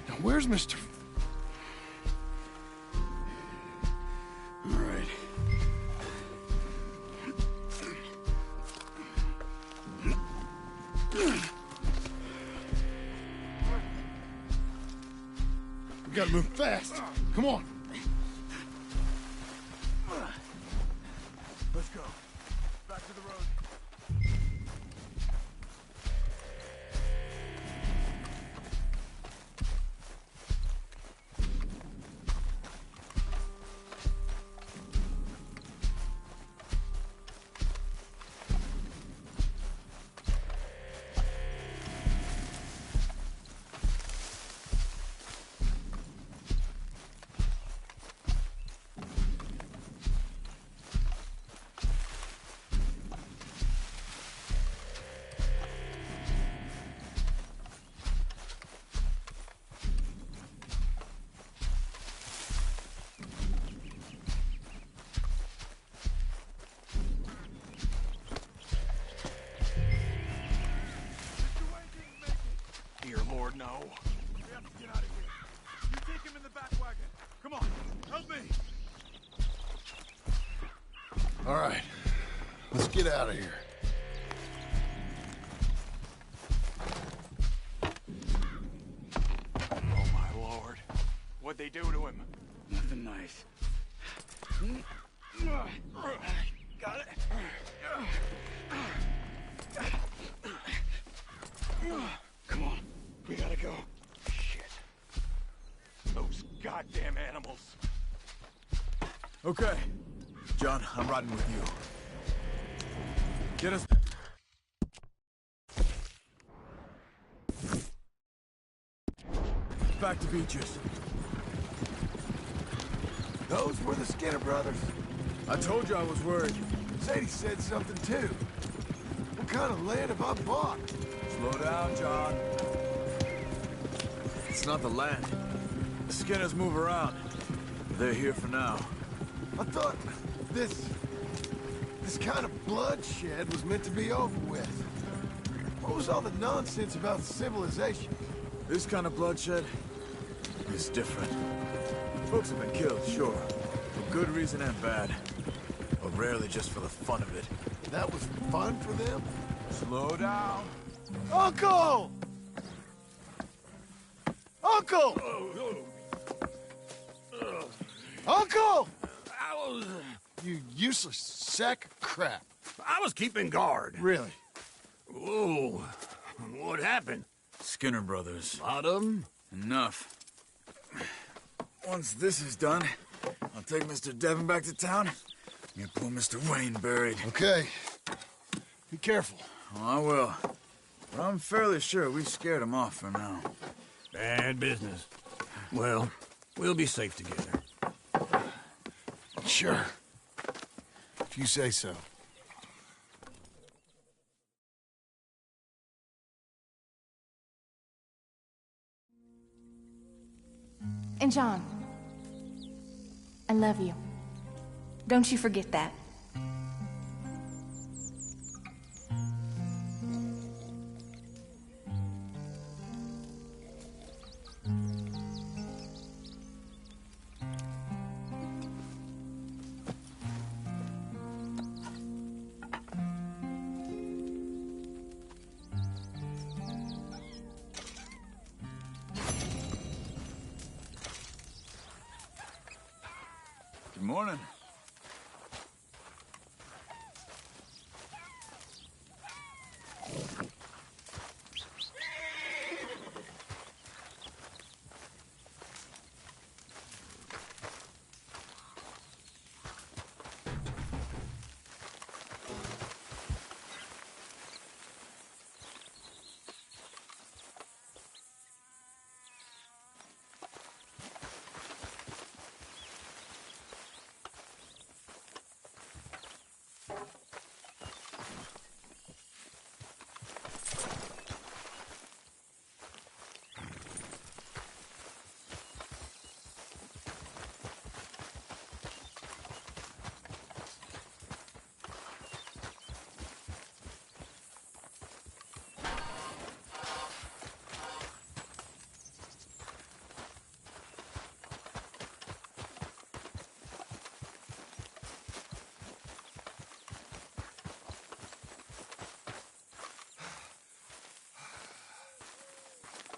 Now, where's Mr. All right. We gotta move fast. Come on. Let's go. Back to the road. All right, let's get out of here. Oh, my lord. What'd they do to him? Nothing nice. Got it. Come on, we gotta go. Shit. Those goddamn animals. Okay. John, I'm riding with you. Get us... back to Beaches. Those were the Skinner brothers. I told you I was worried. Sadie said something too. What kind of land have I bought? Slow down, John. It's not the land. The Skinners move around. They're here for now. I thought this kind of bloodshed was meant to be over with. What was all the nonsense about civilization? This kind of bloodshed is different. Folks have been killed, sure. For good reason and bad. But rarely just for the fun of it. That was fun for them? Slow down. Uncle! Uncle! Uncle! You useless sack of crap. I was keeping guard. Really? Whoa. What happened? Skinner brothers. A lot of them? Enough. Once this is done, I'll take Mr. Devon back to town and get poor Mr. Wayne buried. Okay. Be careful. Oh, I will. But I'm fairly sure we scared him off for now. Bad business. Well, we'll be safe together. Sure. If you say so. And John, I love you. Don't you forget that. Good morning.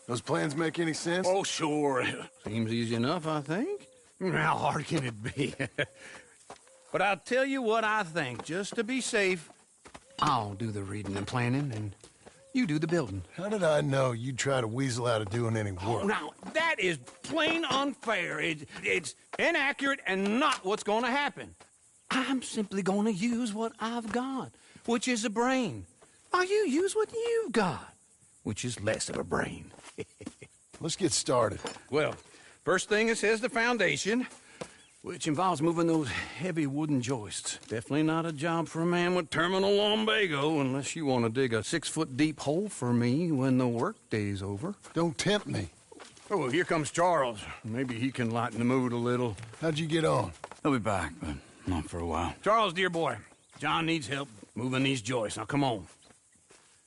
Those plans make any sense? Oh, sure. Seems easy enough, I think. How hard can it be? But I'll tell you what I think. Just to be safe, I'll do the reading and planning, and you do the building. How did I know you'd try to weasel out of doing any Oh, work? now, that is plain unfair. It's inaccurate and not what's going to happen. I'm simply going to use what I've got, which is a brain. While you use what you've got, which is less of a brain. Let's get started. Well, first thing it says the foundation, which involves moving those heavy wooden joists. Definitely not a job for a man with terminal lumbago unless you want to dig a 6-foot deep hole for me when the workday's over. Don't tempt me. Oh, here comes Charles. Maybe he can lighten the mood a little. How'd you get on? He'll be back, but not for a while. Charles, dear boy, John needs help moving these joists. Now, come on.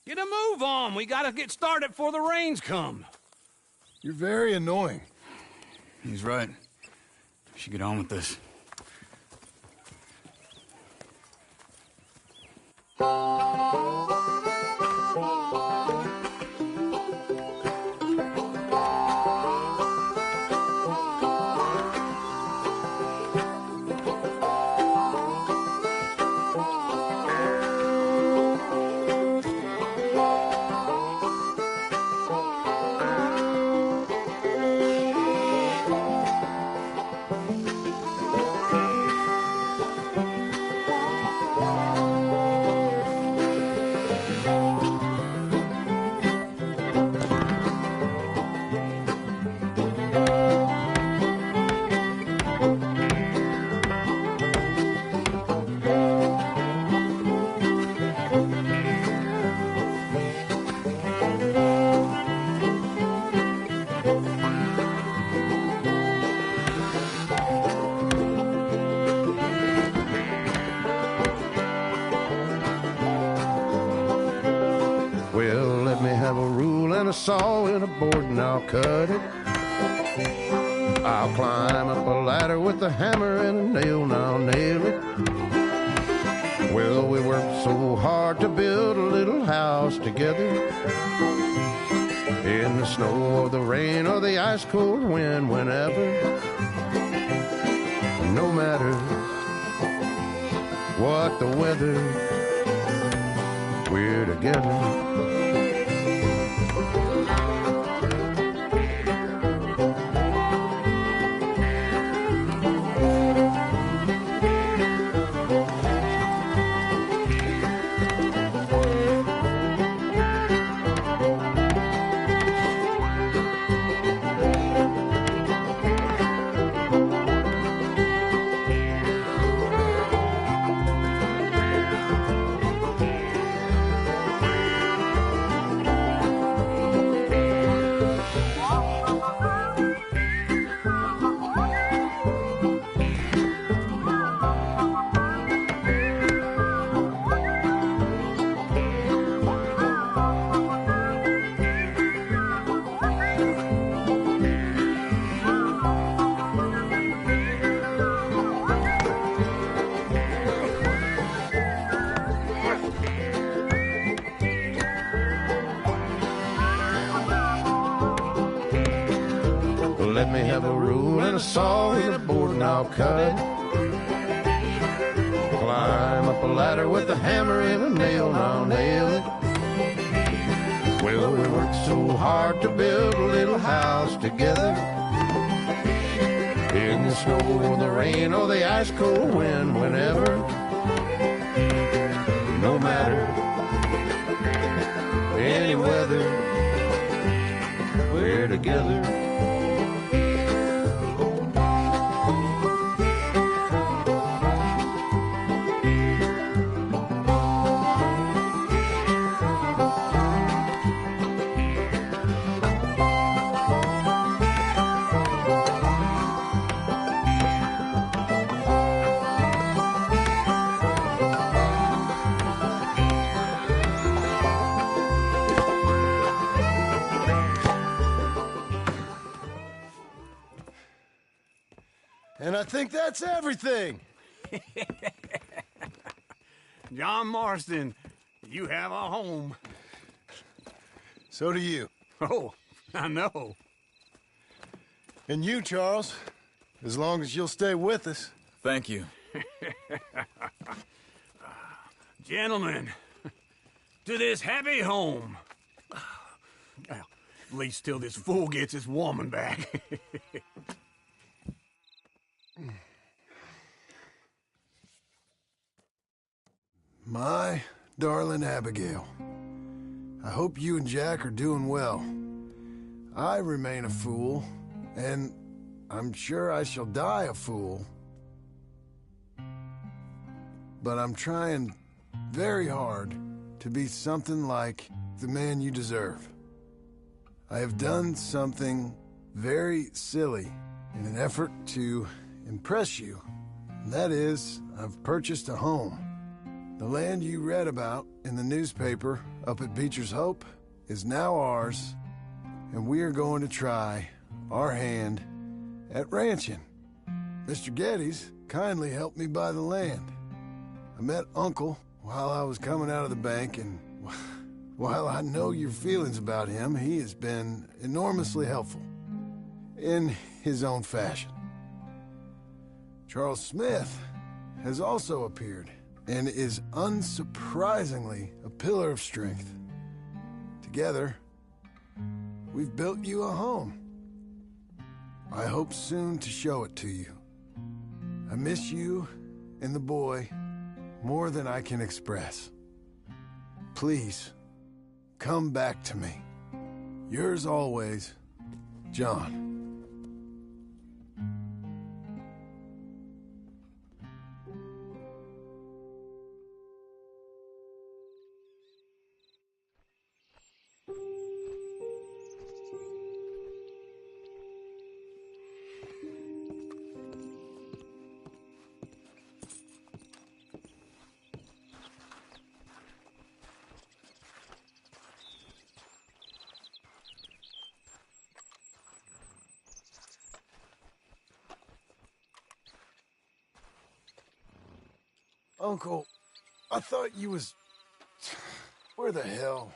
Get a move on. We gotta get started before the rains come. You're very annoying. He's right. We should get on with this. saw in a board and I'll cut it. I'll climb up a ladder with a hammer and a nail and I'll nail it. Well, we worked so hard to build a little house together. In the snow or the rain or the ice cold wind, whenever. No matter what the weather, we're together. Let me have a rule and a saw and a board and I'll cut it. Climb up a ladder with a hammer and a nail and I'll nail it. Well, we worked so hard to build a little house together. In the snow or the rain or the ice cold wind, whenever. No matter any weather, we're together. And I think that's everything. John Marston, you have a home. So do you. Oh, I know. And you, Charles, as long as you'll stay with us. Thank you. Gentlemen, to this happy home. Well, at least till this fool gets his woman back. My darling Abigail, I hope you and Jack are doing well. I remain a fool, and I'm sure I shall die a fool. But I'm trying very hard to be something like the man you deserve. I have done something very silly in an effort to impress you. And that is, I've purchased a home. The land you read about in the newspaper up at Beecher's Hope is now ours, and we are going to try our hand at ranching. Mr. Geddes kindly helped me buy the land. I met Uncle while I was coming out of the bank, and while I know your feelings about him, he has been enormously helpful in his own fashion. Charles Smith has also appeared and is unsurprisingly a pillar of strength. Together, we've built you a home. I hope soon to show it to you. I miss you and the boy more than I can express. Please, come back to me. Yours always, John. Uncle, I thought you was... Where the hell?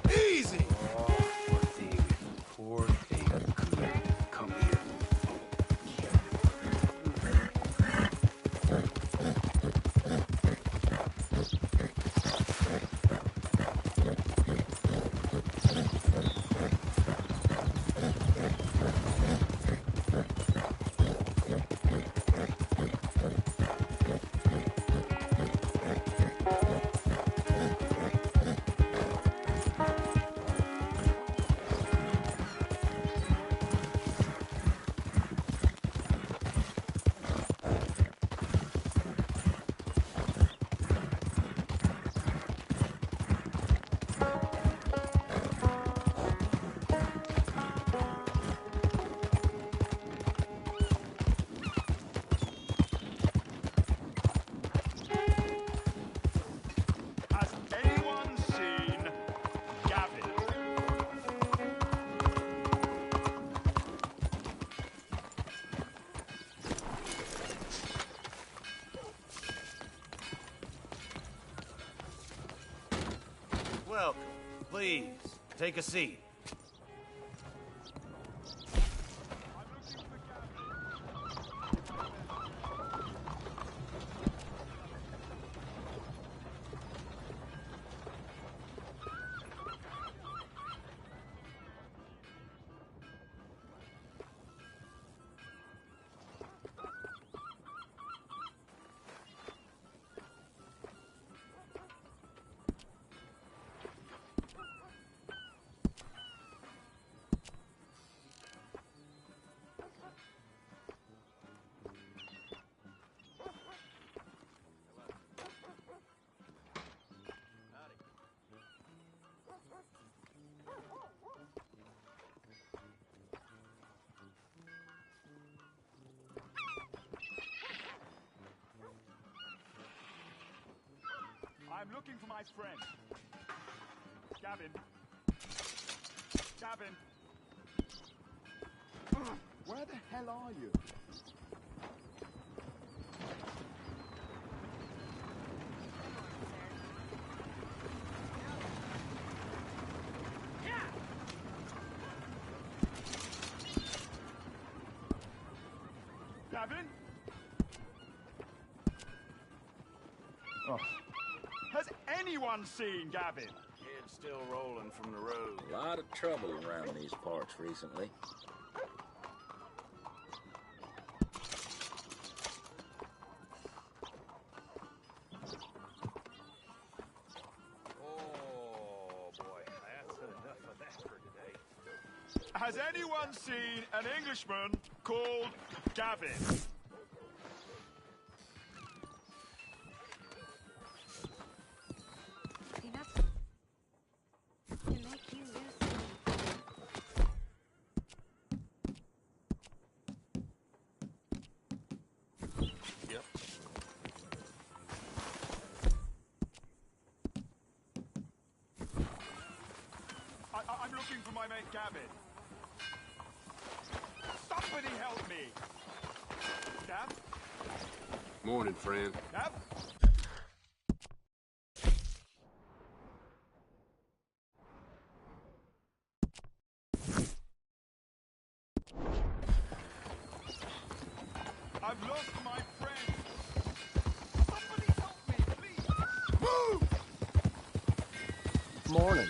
Easy! Poor thing. Come here. Has anyone seen Gavin? Welcome. Please, take a seat. looking for my friend. Gavin. Gavin. Where the hell are you? Gavin? Oh. Has anyone seen Gavin? Head still rolling from the road. A lot of trouble around these parts recently. Oh, boy. That's enough of that for today. Has anyone seen an Englishman called Gavin? Enough to make you lose. Yep. I'm looking for my mate Gavin. Somebody help me! Gav? Morning, friend. Gav? I've lost my friend. Somebody help me, please. Move! Morning.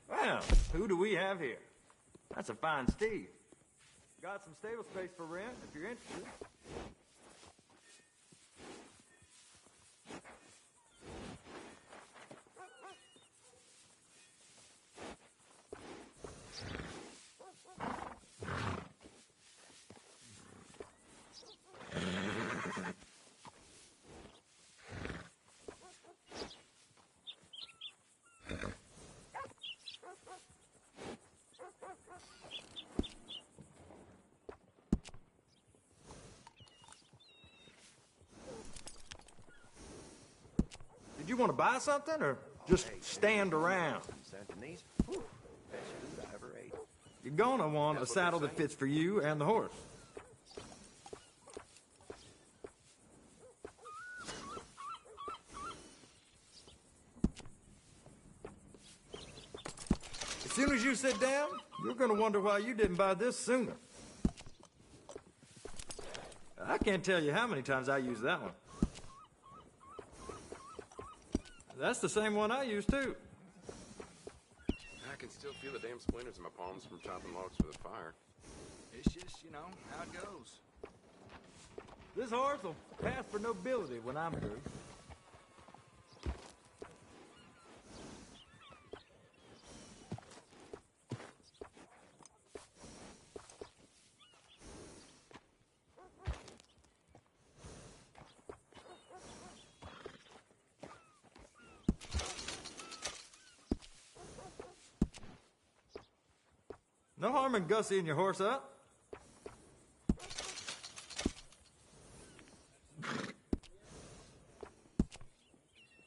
Well, who do we have here? That's a fine Steve. Got some stable space for rent if you're interested. Did you want to buy something or just stand around? You're gonna want a saddle that fits for you and the horse. As soon as you sit down, you're gonna wonder why you didn't buy this sooner. I can't tell you how many times I use that one. That's the same one I use, too. I can still feel the damn splinters in my palms from chopping logs for the fire. It's just, you know, how it goes. This horse will pass for nobility when I'm through. No harm in gussying your horse up.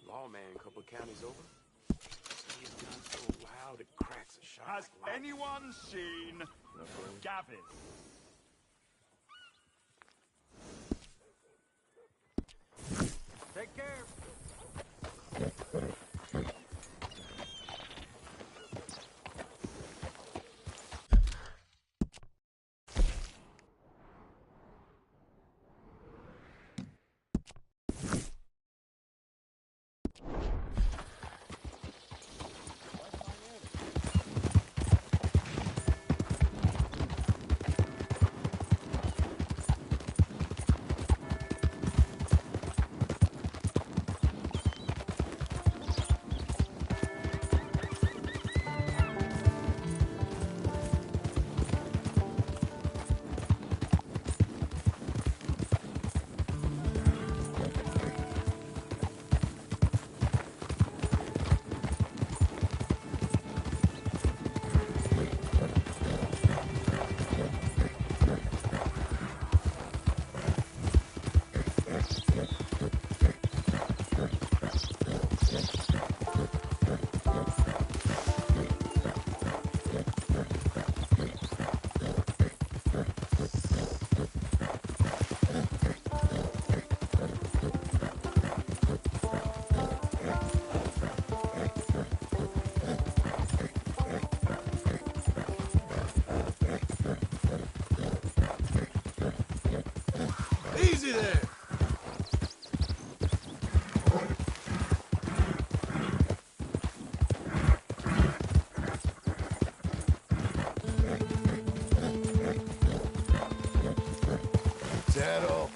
Lawman, a couple of counties over. He is gun so loud it cracks a shot. Has anyone seen Gavin? Take care. Easy there. Settle.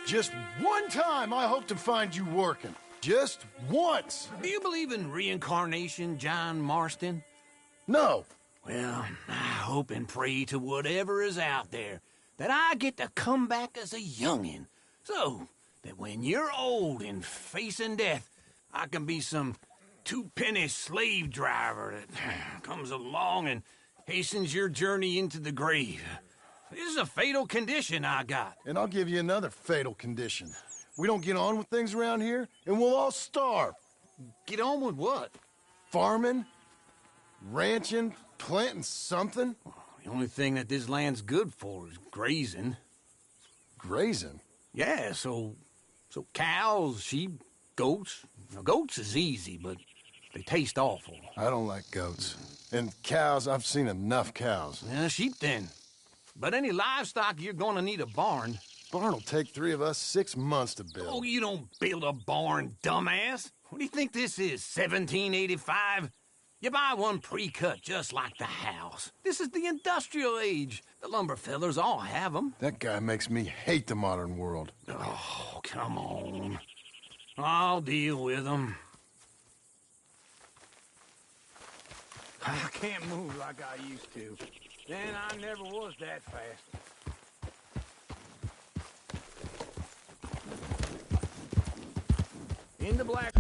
Just one time I hope to find you working. Just once. Do you believe in reincarnation, John Marston? No. Well, I hope and pray to whatever is out there that I get to come back as a youngin', so that when you're old and facing death, I can be some two-penny slave driver that comes along and hastens your journey into the grave. This is a fatal condition I got. And I'll give you another fatal condition. We don't get on with things around here, and we'll all starve. Get on with what? Farming, ranching, planting something. The only thing that this land's good for is grazing. Grazing? Yeah, so cows, sheep, goats. Now, goats is easy, but they taste awful. I don't like goats. And cows, I've seen enough cows. Yeah, sheep then. But any livestock, you're gonna need a barn. Barn will take 3 of us 6 months to build. Oh, you don't build a barn, dumbass. What do you think this is, 1785? You buy one pre-cut just like the house. This is the industrial age. The lumber fellers all have them. That guy makes me hate the modern world. Oh, come on. I'll deal with them. I can't move like I used to. Then I never was that fast. In the black...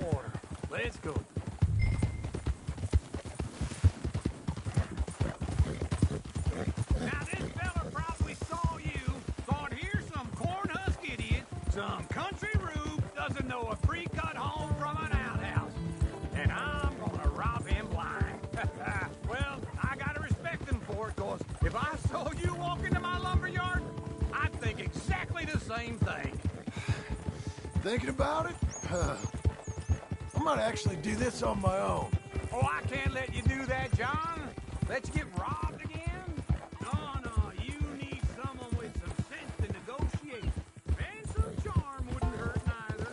Water. Let's go. Now this fella probably saw you, thought here's some corn-husk idiot, some country rube, doesn't know a pre-cut home from an outhouse. And I'm gonna rob him blind. Well, I gotta respect him for it, cause if I saw you walk into my lumber yard, I'd think exactly the same thing. Thinking about it? I might actually do this on my own. Oh, I can't let you do that, John. Let you get robbed again? No, you need someone with some sense to negotiate. And some charm wouldn't hurt neither.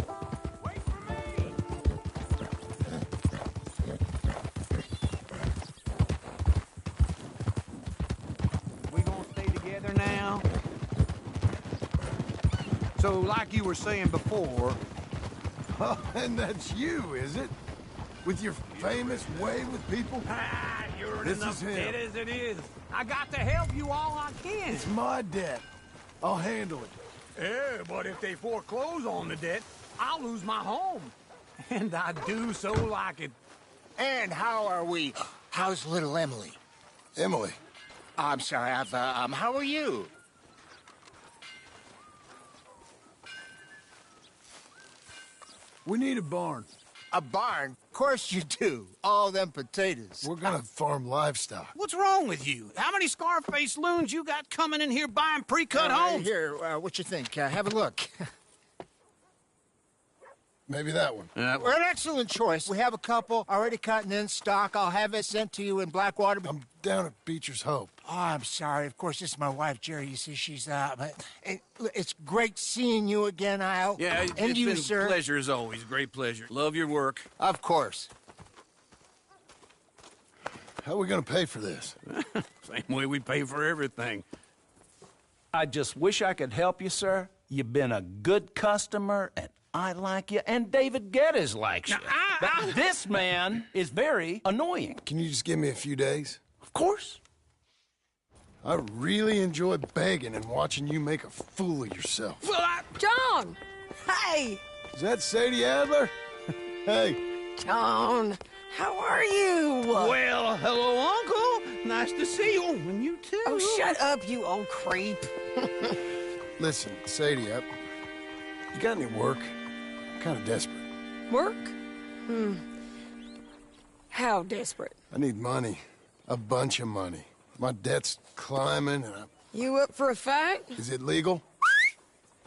Wait for me. We gonna stay together now? So, like you were saying before... Oh, and that's you, is it? With your famous way with people? Ah, you're This enough is him. dead as it is. I got to help you all I can. It's my debt. I'll handle it. Yeah, but if they foreclose on the debt, I'll lose my home. And I do so like it. And how are we? How's little Emily? Emily? I'm sorry, how are you? We need a barn. A barn? Of course you do. All them potatoes. We're gonna farm livestock. What's wrong with you? How many Scarface loons you got coming in here buying pre-cut homes? Here, what you think? Have a look. Maybe that one. We're an excellent choice. We have a couple already cut and in stock. I'll have it sent to you in Blackwater. I'm down at Beecher's Hope. Oh, I'm sorry. Of course, this is my wife, Jerry. You see, she's but it's great seeing you again, Al. Yeah, and it's you, been sir. a pleasure as always. Great pleasure. Love your work. Of course. How are we gonna pay for this? Same way we pay for everything. I just wish I could help you, sir. You've been a good customer, and I like you, and David Geddes likes you. But this man is very annoying. Can you just give me a few days? Of course. I really enjoy begging and watching you make a fool of yourself. Well, John! Hey! Is that Sadie Adler? Hey. John, how are you? Well, hello, Uncle. Nice to see you. And you too. Oh, shut up, you old creep. Listen, Sadie, you got any work? I'm kind of desperate. Work? How desperate? I need money. A bunch of money. My debt's climbing, and You up for a fight? Is it legal?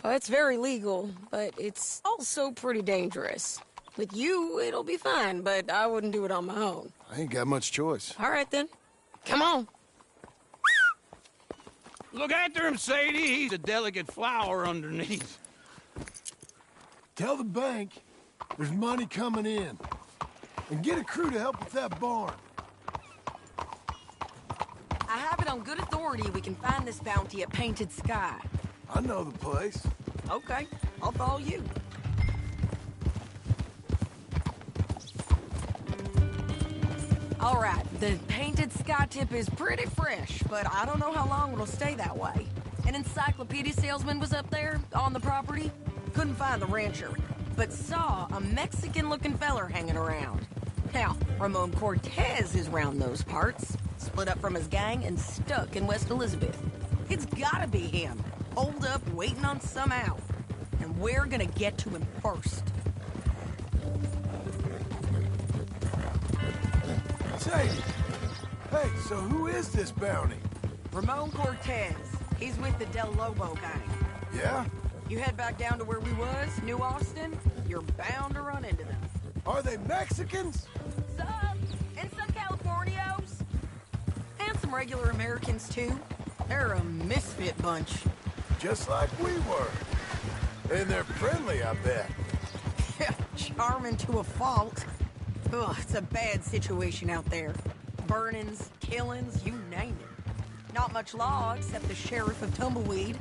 Well, it's very legal, but it's also pretty dangerous. With you, it'll be fine, but I wouldn't do it on my own. I ain't got much choice. All right, then. Come on. Look after him, Sadie. He's a delicate flower underneath. Tell the bank there's money coming in. And get a crew to help with that barn. I have it on good authority we can find this bounty at Painted Sky. I know the place. Okay, I'll follow you. All right, the Painted Sky tip is pretty fresh, but I don't know how long it'll stay that way. An encyclopedia salesman was up there on the property. Couldn't find the rancher, but saw a Mexican-looking feller hanging around. Now, Ramon Cortez is round those parts, split up from his gang and stuck in West Elizabeth. It's gotta be him, holed up waiting on some out. And we're gonna get to him first. Sadie! Hey, so who is this bounty? Ramon Cortez. He's with the Del Lobo gang. Yeah? You head back down to where we was, New Austin, you're bound to run into them. Are they Mexicans? Some, and some Californios. And some regular Americans, too. They're a misfit bunch. Just like we were. And they're friendly, I bet. Charming to a fault. Ugh, it's a bad situation out there. Burnings, killings, you name it. Not much law except the sheriff of Tumbleweed.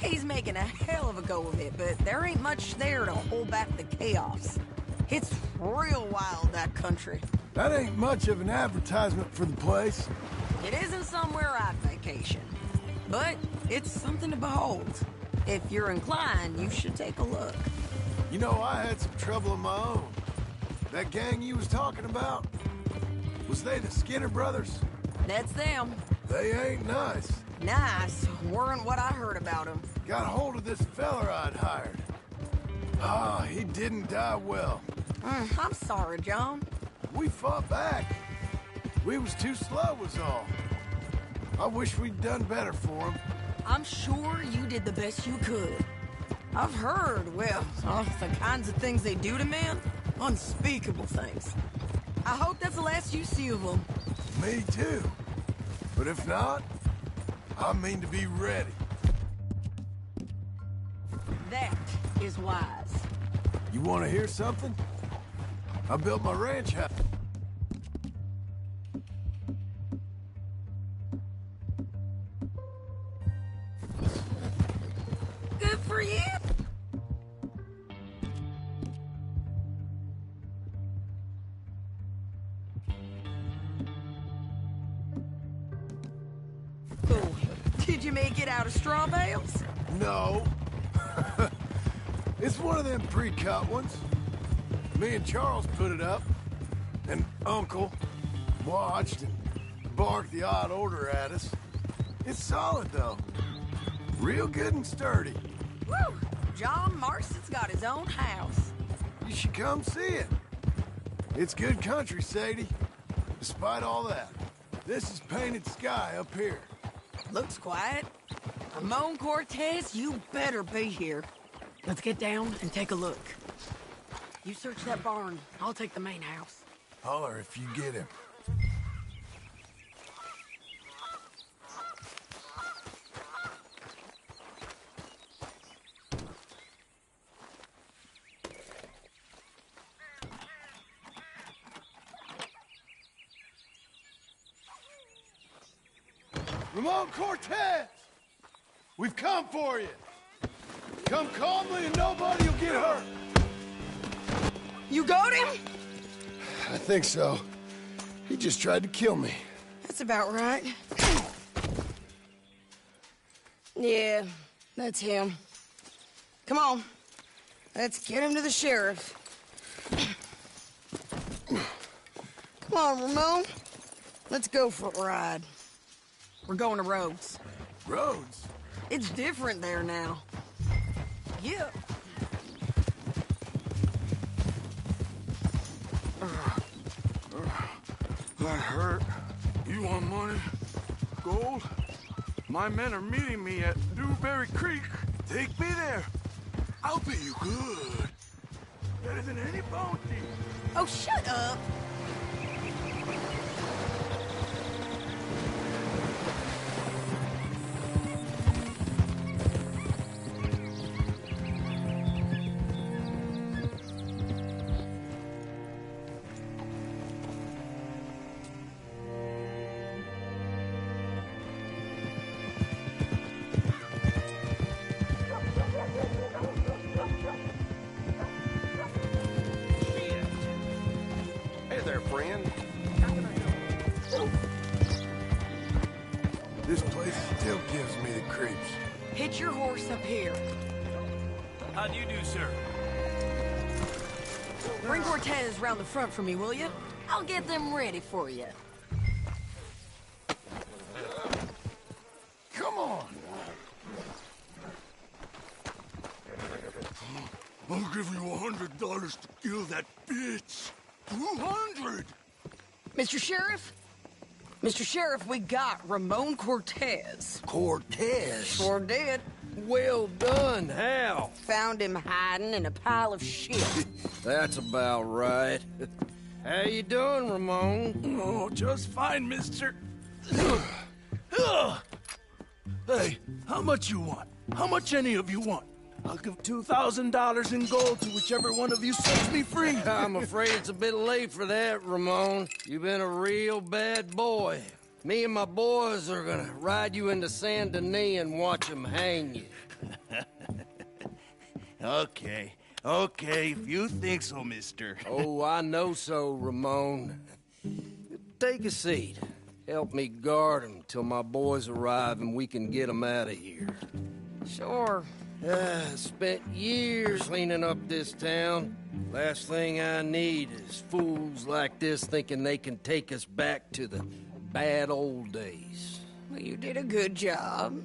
He's making a hell of a go of it, but there ain't much there to hold back the chaos. It's real wild, that country. That ain't much of an advertisement for the place. It isn't somewhere I'd vacation, but it's something to behold. If you're inclined, you should take a look. You know, I had some trouble of my own. That gang you was talking about, was they the Skinner brothers? That's them. They ain't nice. Nice. Weren't what I heard about them. Got hold of this fella I'd hired. Ah, he didn't die well. I'm sorry, John. We fought back. We was too slow was all. I wish we'd done better for him. I'm sure you did the best you could. I've heard, well, the kinds of things they do to men. Unspeakable things. I hope that's the last you see of them. Me too. But if not, I mean to be ready. That is wise. You want to hear something? I built my ranch house. Good for you. Oh, did you make it out of straw bales? No. It's one of them pre-cut ones. Me and Charles put it up, and Uncle watched and barked the odd order at us. It's solid, though. Real good and sturdy. Woo! John Marston's got his own house. You should come see it. It's good country, Sadie. Despite all that, this is painted sky up here. Looks quiet. Ramon Cortez, you better be here. Let's get down and take a look. You search that barn. I'll take the main house. Holler if you get him. Ramon Cortez! We've come for you! Come calmly and nobody will get hurt! You got him? I think so. He just tried to kill me. That's about right. Yeah, that's him. Come on. Let's get him to the sheriff. Come on, Ramon. Let's go for a ride. We're going to Rhodes. Rhodes? It's different there now. Yeah. That hurt. You want money? Gold? My men are meeting me at Newberry Creek. Take me there. I'll pay you good. Better than any bounty. Oh, shut up. Hey there, friend. This place still gives me the creeps. Hitch your horse up here. How do you do, sir? Bring Cortez round the front for me, will you? I'll get them ready for you. Come on! I'll give you $100 to kill that bitch. 200! Mr. Sheriff? Mr. Sheriff, we got Ramon Cortez. Cortez? Sure did. Well done. How? Found him hiding in a pile of shit. That's about right. How you doing, Ramon? Oh, just fine, mister. Hey, how much you want? How much any of you want? I'll give $2,000 in gold to whichever one of you sets me free. I'm afraid it's a bit late for that, Ramon. You've been a real bad boy. Me and my boys are gonna ride you into Saint Denis and watch them hang you. Okay, if you think so, mister. Oh, I know so, Ramon. Take a seat. Help me guard him till my boys arrive and we can get them out of here. Sure. Spent years cleaning up this town. Last thing I need is fools like this thinking they can take us back to the bad old days. Well, you did a good job.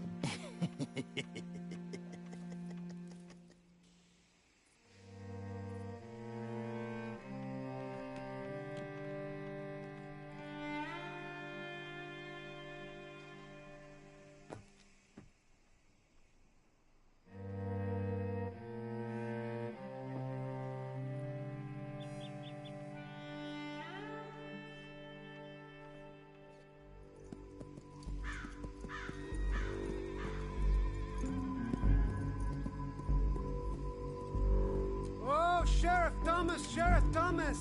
Oh, Sheriff Thomas!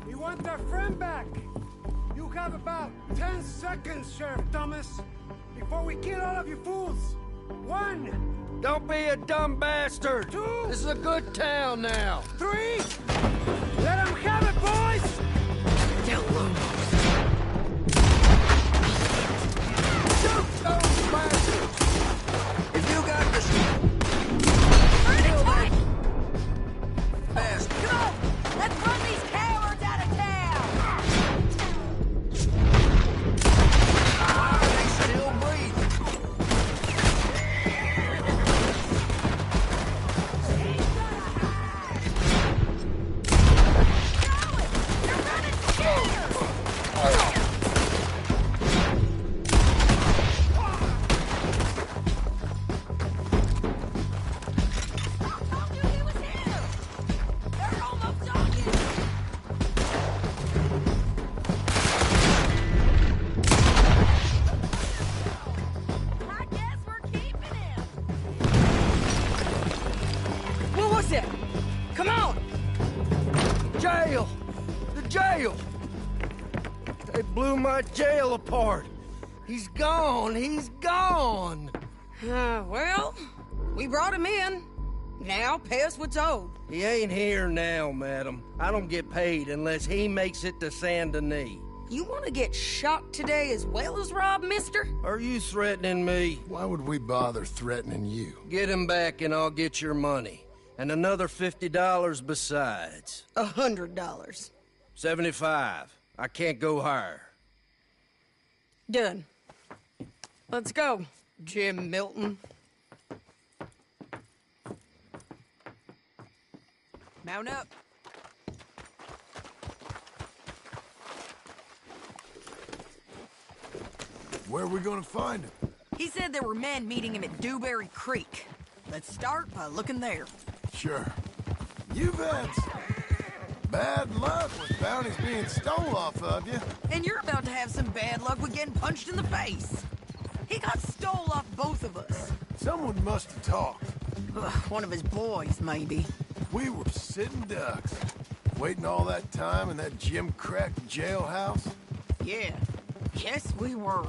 We want our friend back! You have about 10 seconds, Sheriff Thomas, before we kill all of you fools! 1! Don't be a dumb bastard! 2! This is a good town now! 3! Let them have it, boys! Shoot those bastards! If you got the Come on! Let's run these cowards out of town! Why are they still breathing? What was that? Come on! Jail! The jail! They blew my jail apart. He's gone! He's gone! Well, we brought him in. Now pay us what's owed. He ain't here now, madam. I don't get paid unless he makes it to Saint Denis. You want to get shot today as well as Rob, mister? Are you threatening me? Why would we bother threatening you? Get him back and I'll get your money. And another $50 besides. $100. 75. I can't go higher. Done. Let's go, Jim Milton. Mount up. Where are we gonna find him? He said there were men meeting him at Dewberry Creek. Let's start by looking there. Sure. You've had some bad luck with bounties being stole off of you. And you're about to have some bad luck with getting punched in the face. He got stole off both of us. Someone must have talked. One of his boys, maybe. We were sitting ducks, waiting all that time in that gim-crack jailhouse. Yeah. Yes, we were.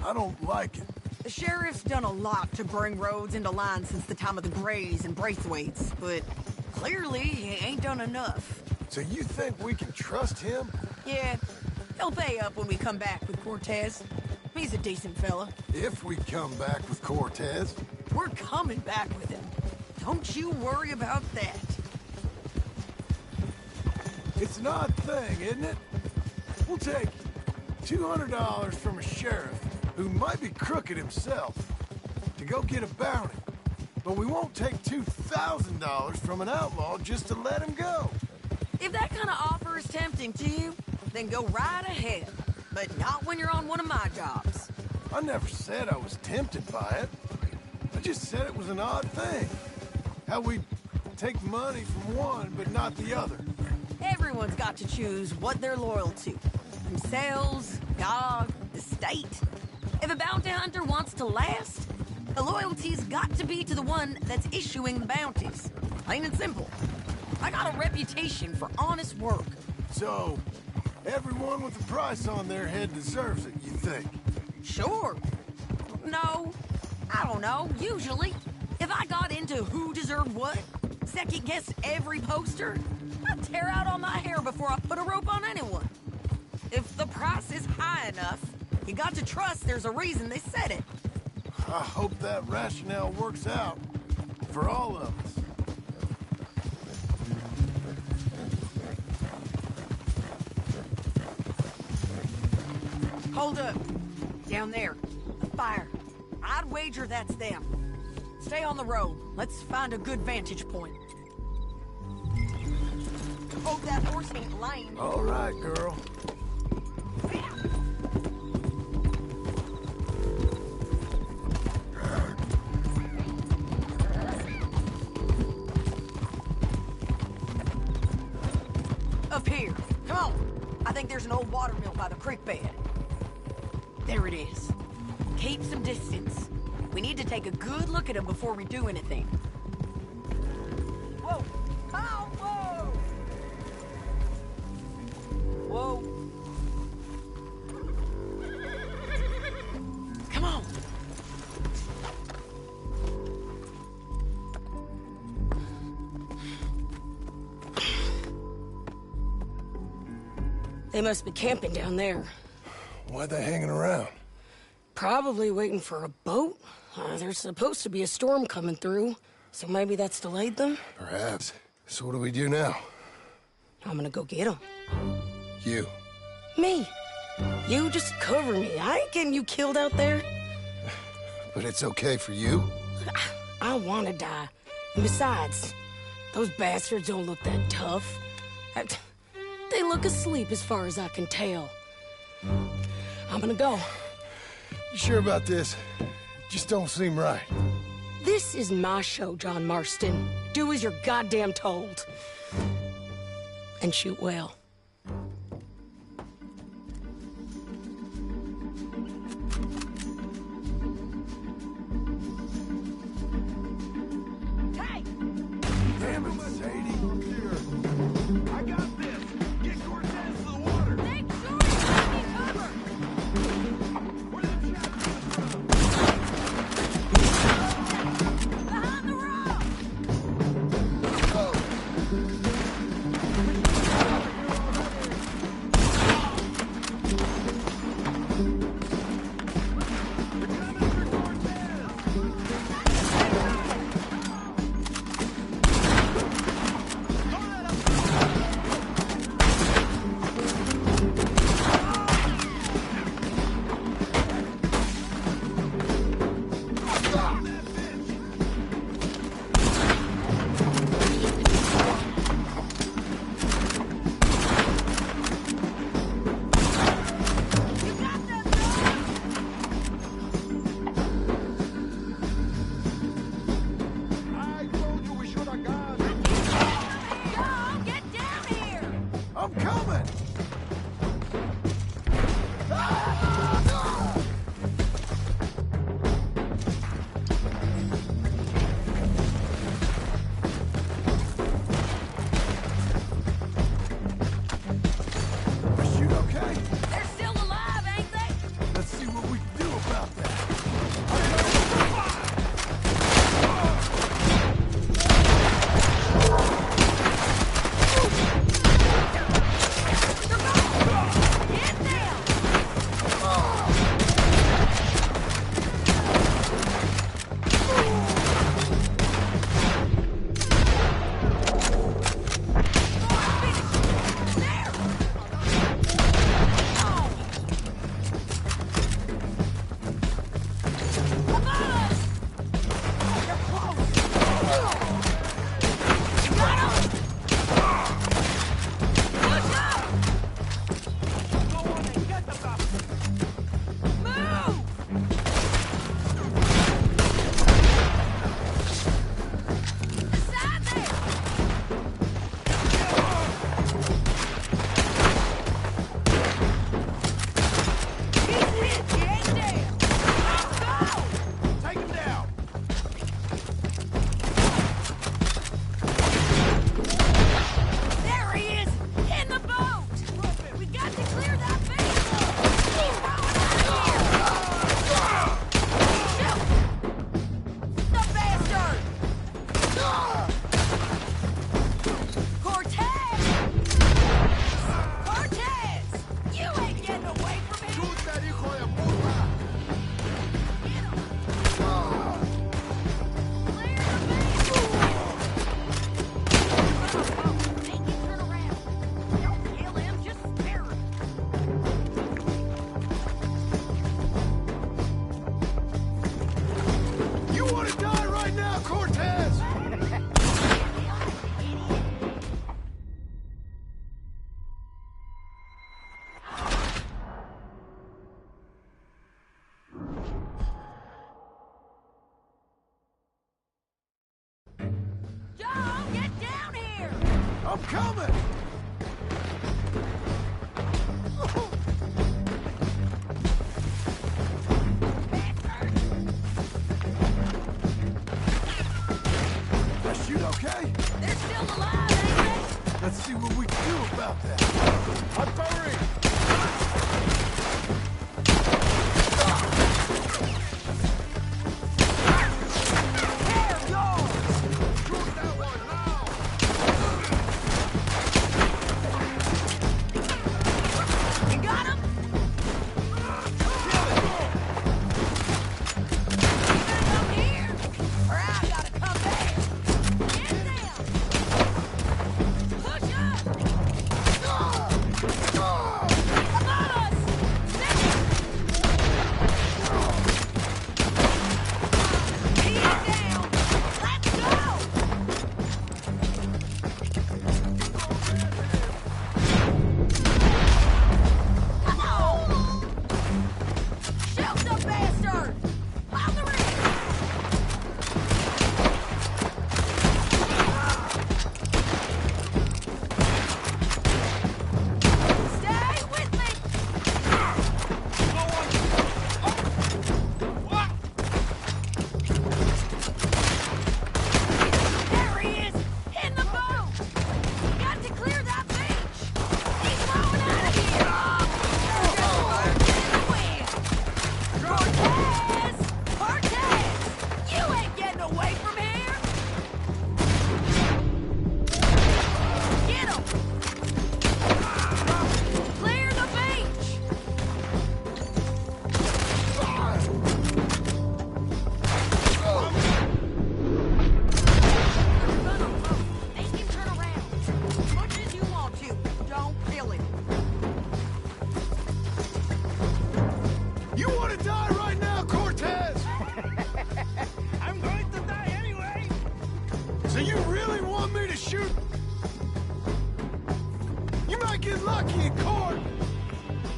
I don't like it. The sheriff's done a lot to bring roads into line since the time of the Grays and Braithwaites, but clearly he ain't done enough. So you think we can trust him? Yeah, he'll pay up when we come back with Cortez. He's a decent fella. If we come back with Cortez. We're coming back with him. Don't you worry about that. It's an odd thing, isn't it? We'll take $200 from a sheriff who might be crooked himself to go get a bounty. But we won't take $2,000 from an outlaw just to let him go. If that kind of offer is tempting to you, then go right ahead. But not when you're on one of my jobs. I never said I was tempted by it. I just said it was an odd thing. How we take money from one but not the other. Everyone's got to choose what they're loyal to. Themselves, God, the state. If a bounty hunter wants to last, the loyalty's got to be to the one that's issuing the bounties. Plain and simple. I got a reputation for honest work. So, everyone with a price on their head deserves it, you think? Sure. No, I don't know, usually. If I got into who deserved what, second-guessed every poster, I'd tear out all my hair before I put a rope on anyone. If the price is high enough, you got to trust there's a reason they said it. I hope that rationale works out. for all of us. Hold up. Down there. A fire. I'd wager that's them. Stay on the road. Let's find a good vantage point. Hope that horse ain't lame. All right, girl. Up here. Come on. I think there's an old water mill by the creek bed. There it is. Keep some distance. We need to take a good look at him before we do anything. Whoa! Oh, whoa! Whoa. Come on. They must be camping down there. Why they hanging around? Probably waiting for a boat. There's supposed to be a storm coming through, so maybe that's delayed them? Perhaps. So what do we do now? I'm gonna go get them. You. Me. You just cover me. I ain't getting you killed out there. But it's okay for you? I wanna die. And besides, those bastards don't look that tough. They look asleep as far as I can tell. I'm gonna go. You sure about this? Just don't seem right. This is my show, John Marston. Do as you're goddamn told. And shoot well. Hey! Damn it, Sadie. I got this. Get Cortez to the water. Make sure you give me cover! Behind the rock! I'm coming! That shoot okay? They're still alive, ain't they? Let's see what we can do about that. I'm firing! So you really want me to shoot? You might get lucky in court.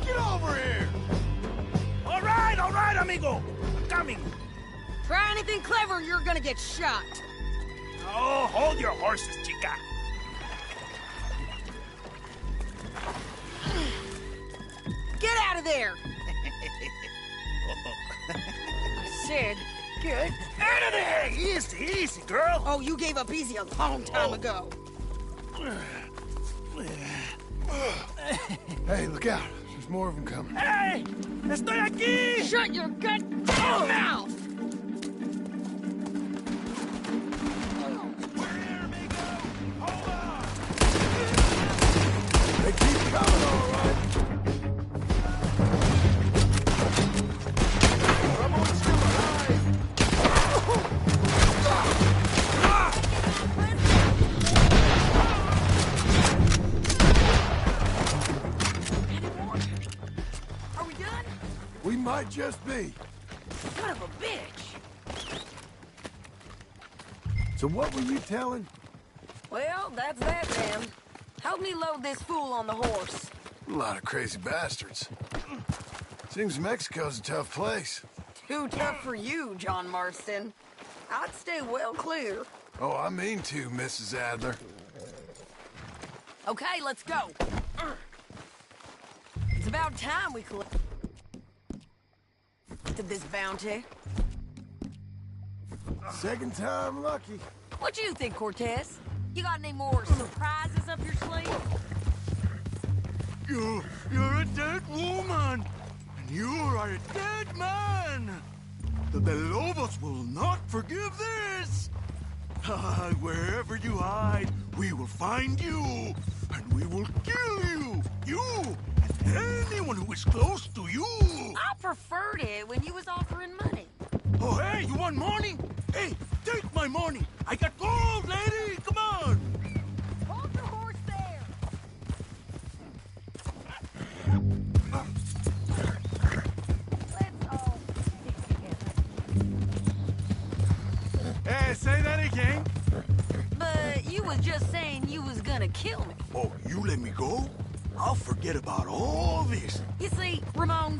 Get over here. All right, amigo. I'm coming. Try anything clever and you're gonna get shot. Oh, hold your horses, chica. Get out of there! I said, get out of there! Easy, easy, girl. Oh, you gave up easy a long time ago. Hey, look out. There's more of them coming. Hey! Estoy aquí! Shut your goddamn mouth! They keep coming, all right. Someone's still alive. Are we done? We might just be. Son of a bitch! So what were you telling? Well, that's that then. Help me load this fool on the horse. A lot of crazy bastards. Seems Mexico's a tough place. Too tough for you, John Marston. I'd stay well clear. Oh, I mean to, Mrs. Adler. Okay, let's go. It's about time we collected this bounty. Second time lucky. What do you think, Cortez? You got any more surprises up your sleeve? You're a dead woman, and you are a dead man. The Lobos will not forgive this. Wherever you hide, we will find you, and we will kill you. You and anyone who is close to you. I preferred it when you was offering money. Oh, hey, you want money? Hey, take my money. I got gold, lady. Come on. Hold your horse there. Let's all stick together. Hey, say that again. But you was just saying you was gonna kill me. Oh, you let me go? I'll forget about all this. You see, Ramon,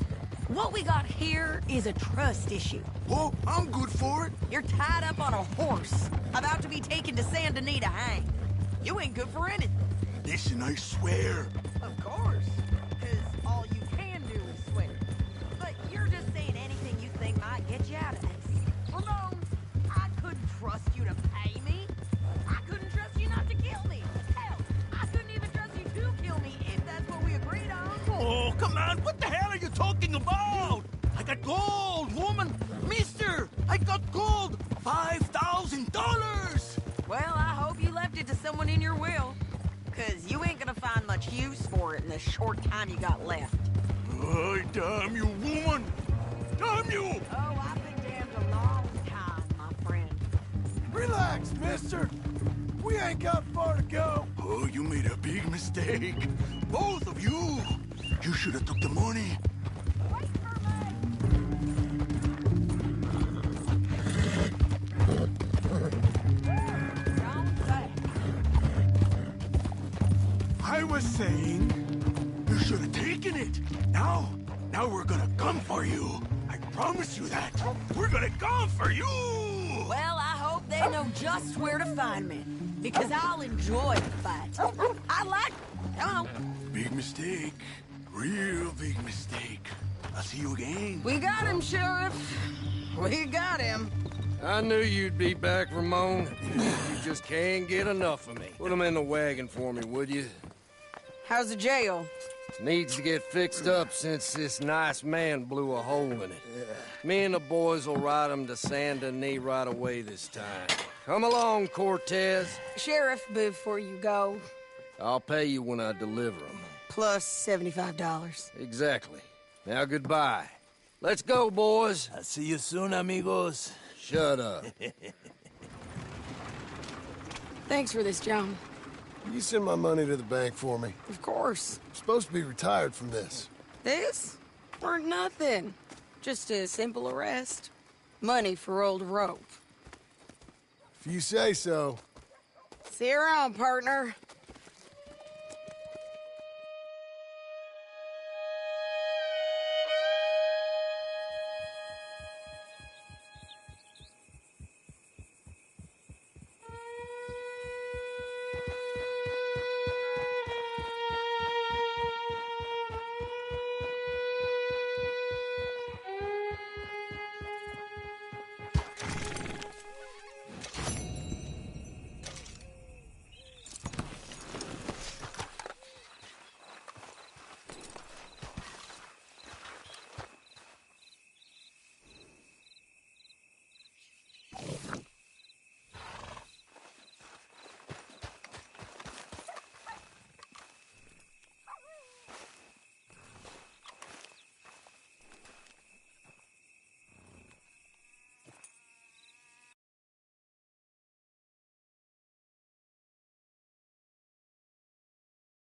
what we got here is a trust issue. Oh, I'm good for it. You're tied up on a horse, about to be taken to Saint Denis to hang. You ain't good for anything. Listen, I swear. Of course. Because all you can do is swear. But you're just saying anything you think might get you out of this. Ramon, I couldn't trust you to pay me. I couldn't trust you not to kill me. Hell, I couldn't even trust you to kill me if that's what we agreed on. Oh, come on. What the hell are you talking about? I got gold, woman. Mister, I got gold. $5,000. Well, I hope you left it to someone in your will. Because you ain't gonna find much use for it in the short time you got left. Ay, damn you, woman! Damn you! Oh, I've been damned a long time, my friend. Relax, mister. We ain't got far to go. Oh, you made a big mistake. Both of you. You should have took the money. Wait for me! Don't say. I was saying, you should have taken it. Now we're gonna come for you. I promise you that. We're gonna come for you. Well, I hope they know just where to find me. Because I'll enjoy the fight. I like it. Come on. Big mistake. Real big mistake. I'll see you again. We got him, Sheriff. We got him. I knew you'd be back, Ramon. You just can't get enough of me. Put him in the wagon for me, would you? How's the jail? Needs to get fixed up since this nice man blew a hole in it. Me and the boys will ride him to San Denis right away this time. Come along, Cortez. Sheriff, before you go, I'll pay you when I deliver him. plus $75. Exactly. Now goodbye. Let's go, boys. I'll see you soon, amigos. Shut up. Thanks for this, John. You send my money to the bank for me. Of course. I'm supposed to be retired from this. This? Weren't nothing. Just a simple arrest. Money for old rope. If you say so. See you around, partner.